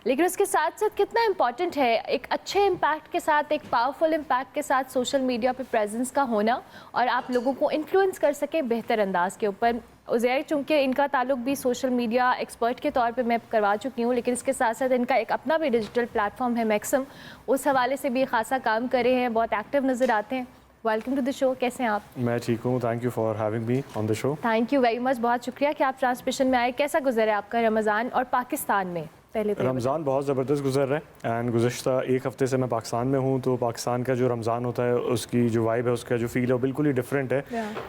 लेकिन उसके साथ साथ कितना इम्पॉर्टेंट है एक अच्छे इम्पैक्ट के साथ, एक पावरफुल इम्पैक्ट के साथ सोशल मीडिया पे प्रेजेंस का होना, और आप लोगों को इन्फ्लुएंस कर सके बेहतर अंदाज के ऊपर। उज़ैर, चूँकि इनका ताल्लुक भी सोशल मीडिया एक्सपर्ट के तौर पे मैं करवा चुकी हूँ, लेकिन इसके साथ साथ इनका एक अपना भी डिजिटल प्लेटफॉर्म है मैक्सिम, उस हवाले से भी खासा काम करे हैं, बहुत एक्टिव नज़र आते हैं। वेलकम टू द शो, कैसे हैं आप? मैं ठीक हूँ, thank you for having me on the show. Thank you very much, बहुत शुक्रिया कि आप ट्रांसमिशन में आए। कैसा गुजरा आपका रमज़ान और पाकिस्तान में? पहले तो रमज़ान बहुत ज़बरदस्त गुजर रहा है, एंड गुज़श्ता एक हफ़्ते से मैं पाकिस्तान में हूँ, तो पाकिस्तान का जो रमज़ान होता है उसकी जो वाइब है, उसका जो फील है वो बिल्कुल ही डिफरेंट है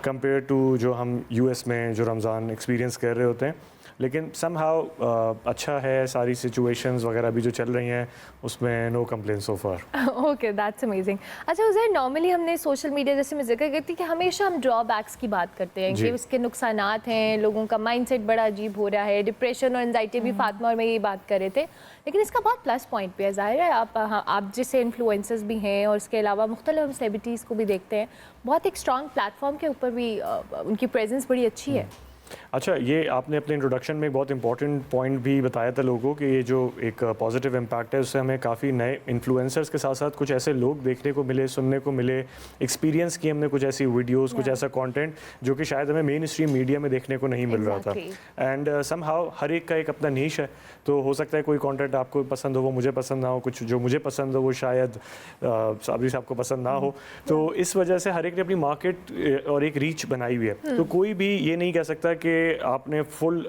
कंपेयर टू जो हम यूएस में जो रमज़ान एक्सपीरियंस कर रहे होते हैं। लेकिन समहाउ अच्छा है, सारी सिचुएशंस वगैरह भी जो चल रही हैं उसमें no complain so far. Okay, that's amazing. अच्छा उज़ैर, नॉर्मली हमने सोशल मीडिया, जैसे मैं जिक्र करती कि हमेशा हम ड्रॉबैक्स की बात करते हैं कि उसके नुकसानात हैं, लोगों का माइंडसेट बड़ा अजीब हो रहा है, डिप्रेशन और एंजाइटी भी फातिमा और मैं ये बात कर रहे थे। लेकिन इसका बहुत प्लस पॉइंट भी है, ज़ाहिर है आप जैसे इन्फ्लुएंसर्स भी हैं और इसके अलावा मुख्तलिफ सेलिब्रिटीज़ को भी देखते हैं, बहुत एक स्ट्रॉन्ग प्लेटफॉर्म के ऊपर भी उनकी प्रेजेंस बड़ी अच्छी है। अच्छा, ये आपने अपने इंट्रोडक्शन में एक बहुत इंपॉर्टेंट पॉइंट भी बताया था लोगों कि ये जो एक पॉजिटिव इम्पैक्ट है उससे हमें काफ़ी नए इन्फ्लुएंसर्स के साथ साथ कुछ ऐसे लोग देखने को मिले, सुनने को मिले, एक्सपीरियंस किए हमने कुछ ऐसी वीडियोस, कुछ ऐसा कंटेंट जो कि शायद हमें मेन स्ट्रीम मीडिया में देखने को नहीं मिल रहा था। एंड समहाउ हर एक का एक अपना नीश है, तो हो सकता है कोई कंटेंट आपको पसंद हो वो मुझे पसंद ना हो, कुछ जो मुझे पसंद हो वो शायद साबरी साहब को पसंद ना हो। तो इस वजह से हर एक ने अपनी मार्केट और एक रीच बनाई हुई है। तो कोई भी ये नहीं कह सकता कि आपने फुल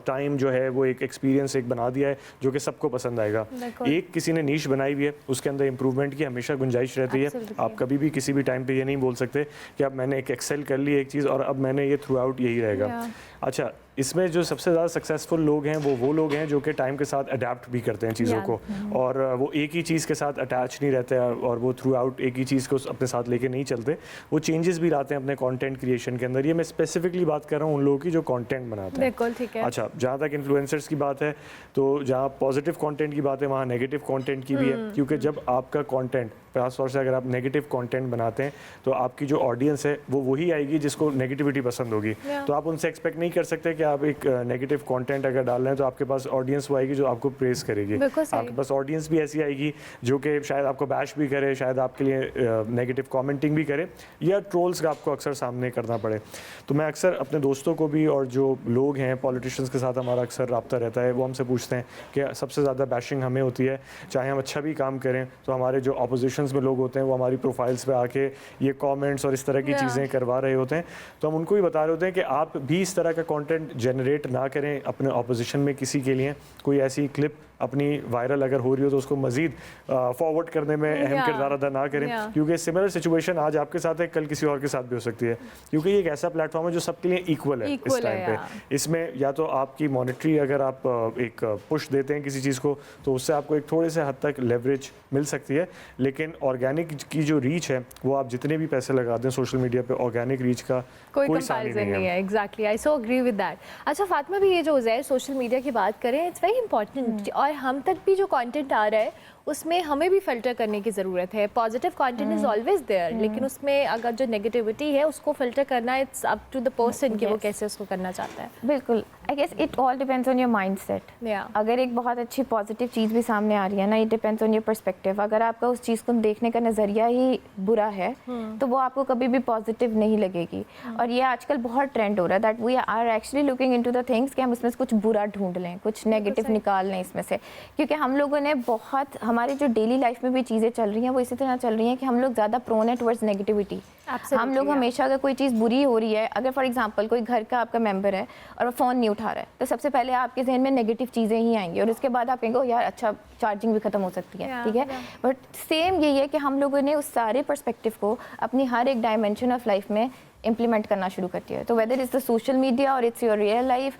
टाइम जो है वो एक एक्सपीरियंस एक बना दिया है जो कि सबको पसंद आएगा। एक किसी ने नीश बनाई हुई है, उसके अंदर इंप्रूवमेंट की हमेशा गुंजाइश रहती है। आप कभी भी किसी भी टाइम पे ये नहीं बोल सकते कि अब मैंने एक एक्सेल कर ली एक चीज़ और अब मैंने ये थ्रू आउट यही रहेगा। अच्छा, इसमें जो सबसे ज़्यादा सक्सेसफुल लोग हैं वो लोग हैं जो कि टाइम के साथ अडेप्ट भी करते हैं चीज़ों को, और वो एक ही चीज़ के साथ अटैच नहीं रहते हैं और वो थ्रू आउट एक ही चीज़ को अपने साथ लेके नहीं चलते, वो चेंजेस भी लाते हैं अपने कंटेंट क्रिएशन के अंदर। ये मैं स्पेसिफिकली बात कर रहा हूँ उन लोगों की जो कंटेंट बनाते हैं। बिल्कुल ठीक है। अच्छा, जहाँ तक इन्फ्लुएंसर्स की बात है, तो जहाँ पॉजिटिव कंटेंट की बात है वहाँ नेगेटिव कंटेंट की भी है, क्योंकि जब आपका कंटेंट खास तौर से अगर आप नेगेटिव कंटेंट बनाते हैं तो आपकी जो ऑडियंस है वो वही आएगी जिसको नेगेटिविटी पसंद होगी। तो आप उनसे एक्सपेक्ट नहीं कर सकते कि आप एक नेगेटिव कंटेंट अगर डाल रहे हैं तो आपके पास ऑडियंस वो आएगी जो आपको प्रेज करेगी। आपके पास ऑडियंस भी ऐसी आएगी जो कि शायद आपको बैश भी करे, शायद आपके लिए नेगेटिव कमेंटिंग भी करे, या ट्रोल्स का आपको अक्सर सामने करना पड़े। तो मैं अक्सर अपने दोस्तों को भी और जो लोग हैं पॉलिटिशियंस के साथ हमारा अक्सर रब्ता रहता है, वो हमसे पूछते हैं कि सबसे ज़्यादा बैशिंग हमें होती है, चाहे हम अच्छा भी काम करें तो हमारे जो अपोजिशंस में लोग होते हैं वो हमारी प्रोफाइल्स पे आके ये कमेंट्स और इस तरह की चीज़ें करवा रहे होते हैं। तो हम उनको भी बता रहे होते हैं कि आप भी इस तरह का कंटेंट जनरेट ना करें अपने ऑपोजिशन में किसी के लिए। कोई ऐसी क्लिप अपनी वायरल अगर हो रही हो तो उसको मजीद फॉरवर्ड करने में अहम किरदार अदा ना करें, क्योंकि सिमिलर सिचुएशन आज आपके साथ है कल किसी और के साथ भी हो सकती है, क्योंकि ये एक ऐसा प्लेटफॉर्म है जो सबके लिए इक्वल है इस टाइम पे। इसमें या तो आपकी मॉनेटरी अगर आप एक पुश देते हैं किसी चीज़ को तो उससे आपको एक थोड़े से हद तक लेवरेज मिल सकती है, लेकिन ऑर्गेनिक की जो रीच है वो आप जितने भी पैसे लगा दें सोशल मीडिया पे, ऑर्गेनिक रीच का कोई कंपैरिजन नहीं है। Exactly, I so agree with that. अच्छा फातिमा भी, ये जो उज़ैर सोशल मीडिया की बात करें, इट्स वेरी इंपॉर्टेंट, और हम तक भी जो कंटेंट आ रहा है उसमें हमें भी फिल्टर करने की ज़रूरत है। Positive content is always there, लेकिन उसमें अगर जो नेगेटिविटी है उसको फिल्टर करना, it's up to the person कि वो कैसे उसको करना चाहता है। बिल्कुल, I guess it all depends on your mindset. अगर एक बहुत अच्छी पॉजिटिव चीज़ भी सामने आ रही है ना, it depends on your perspective. अगर आपका उस चीज़ को देखने का नज़रिया ही बुरा है तो वो आपको कभी भी पॉजिटिव नहीं लगेगी। और ये आजकल बहुत ट्रेंड हो रहा है that we are actually looking into the things कि हम इसमें से कुछ बुरा ढूंढ लें, कुछ नेगेटिव निकाल लें इसमें से, क्योंकि हम लोगों ने बहुत, हमारी जो डेली लाइफ में भी चीज़ें चल रही हैं वो इसी तरह चल रही हैं कि हम लोग ज़्यादा प्रोन है टुवर्ड्स नेगेटिविटी। हम लोग हमेशा अगर कोई चीज़ बुरी हो रही है, अगर फॉर एग्जांपल कोई घर का आपका मेंबर है और वो फ़ोन नहीं उठा रहा है, तो सबसे पहले आपके जहन में नेगेटिव चीज़ें ही आएंगी और उसके बाद आप कहेंगे ओ यार अच्छा चार्जिंग भी ख़त्म हो सकती है, ठीक है। बट सेम यही है कि हम लोगों ने उस सारे पर्सपेक्टिव को अपनी हर एक डायमेंशन ऑफ लाइफ में इम्प्लीमेंट करना शुरू कर दिया है। तो whether is the social media और it's your real life,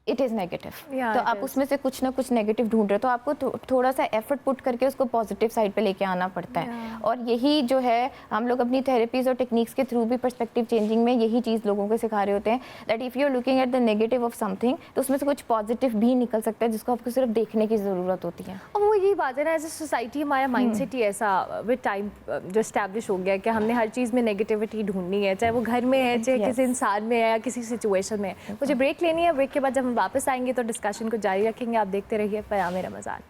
it is negative. तो आप उसमें से कुछ ना कुछ नेगेटिव ढूंढ रहे हो, तो आपको थोड़ा सा एफर्ट पुट करके उसको पॉजिटिव साइड पे लेके आना पड़ता है। और यही जो है हम लोग अपनी थेरेपीज और टेक्निक्स के थ्रू भी पर्सपेक्टिव चेंजिंग में यही चीज़ लोगों को सिखा रहे होते हैं that if you are looking at the negative of something तो उसमें से कुछ पॉजिटिव भी निकल सकता है जिसको आपको सिर्फ देखने की ज़रूरत होती है। और वो यही बात है ना, एज ए सोसाइटी हमारा माइंडसेट ही ऐसा विद टाइम जो एस्टैब्लिश हो गया कि हमने हर चीज़ में नेगेटिविटी ढूंढनी है, चाहे वो घर में है, चाहे किसी इंसान में है या किसी सिचुएशन में है। मुझे ब्रेक लेनी है, ब्रेक के बाद जब हम वापस आएंगे तो डिस्कशन को जारी रखेंगे। आप देखते रहिए पयामे रमज़ान।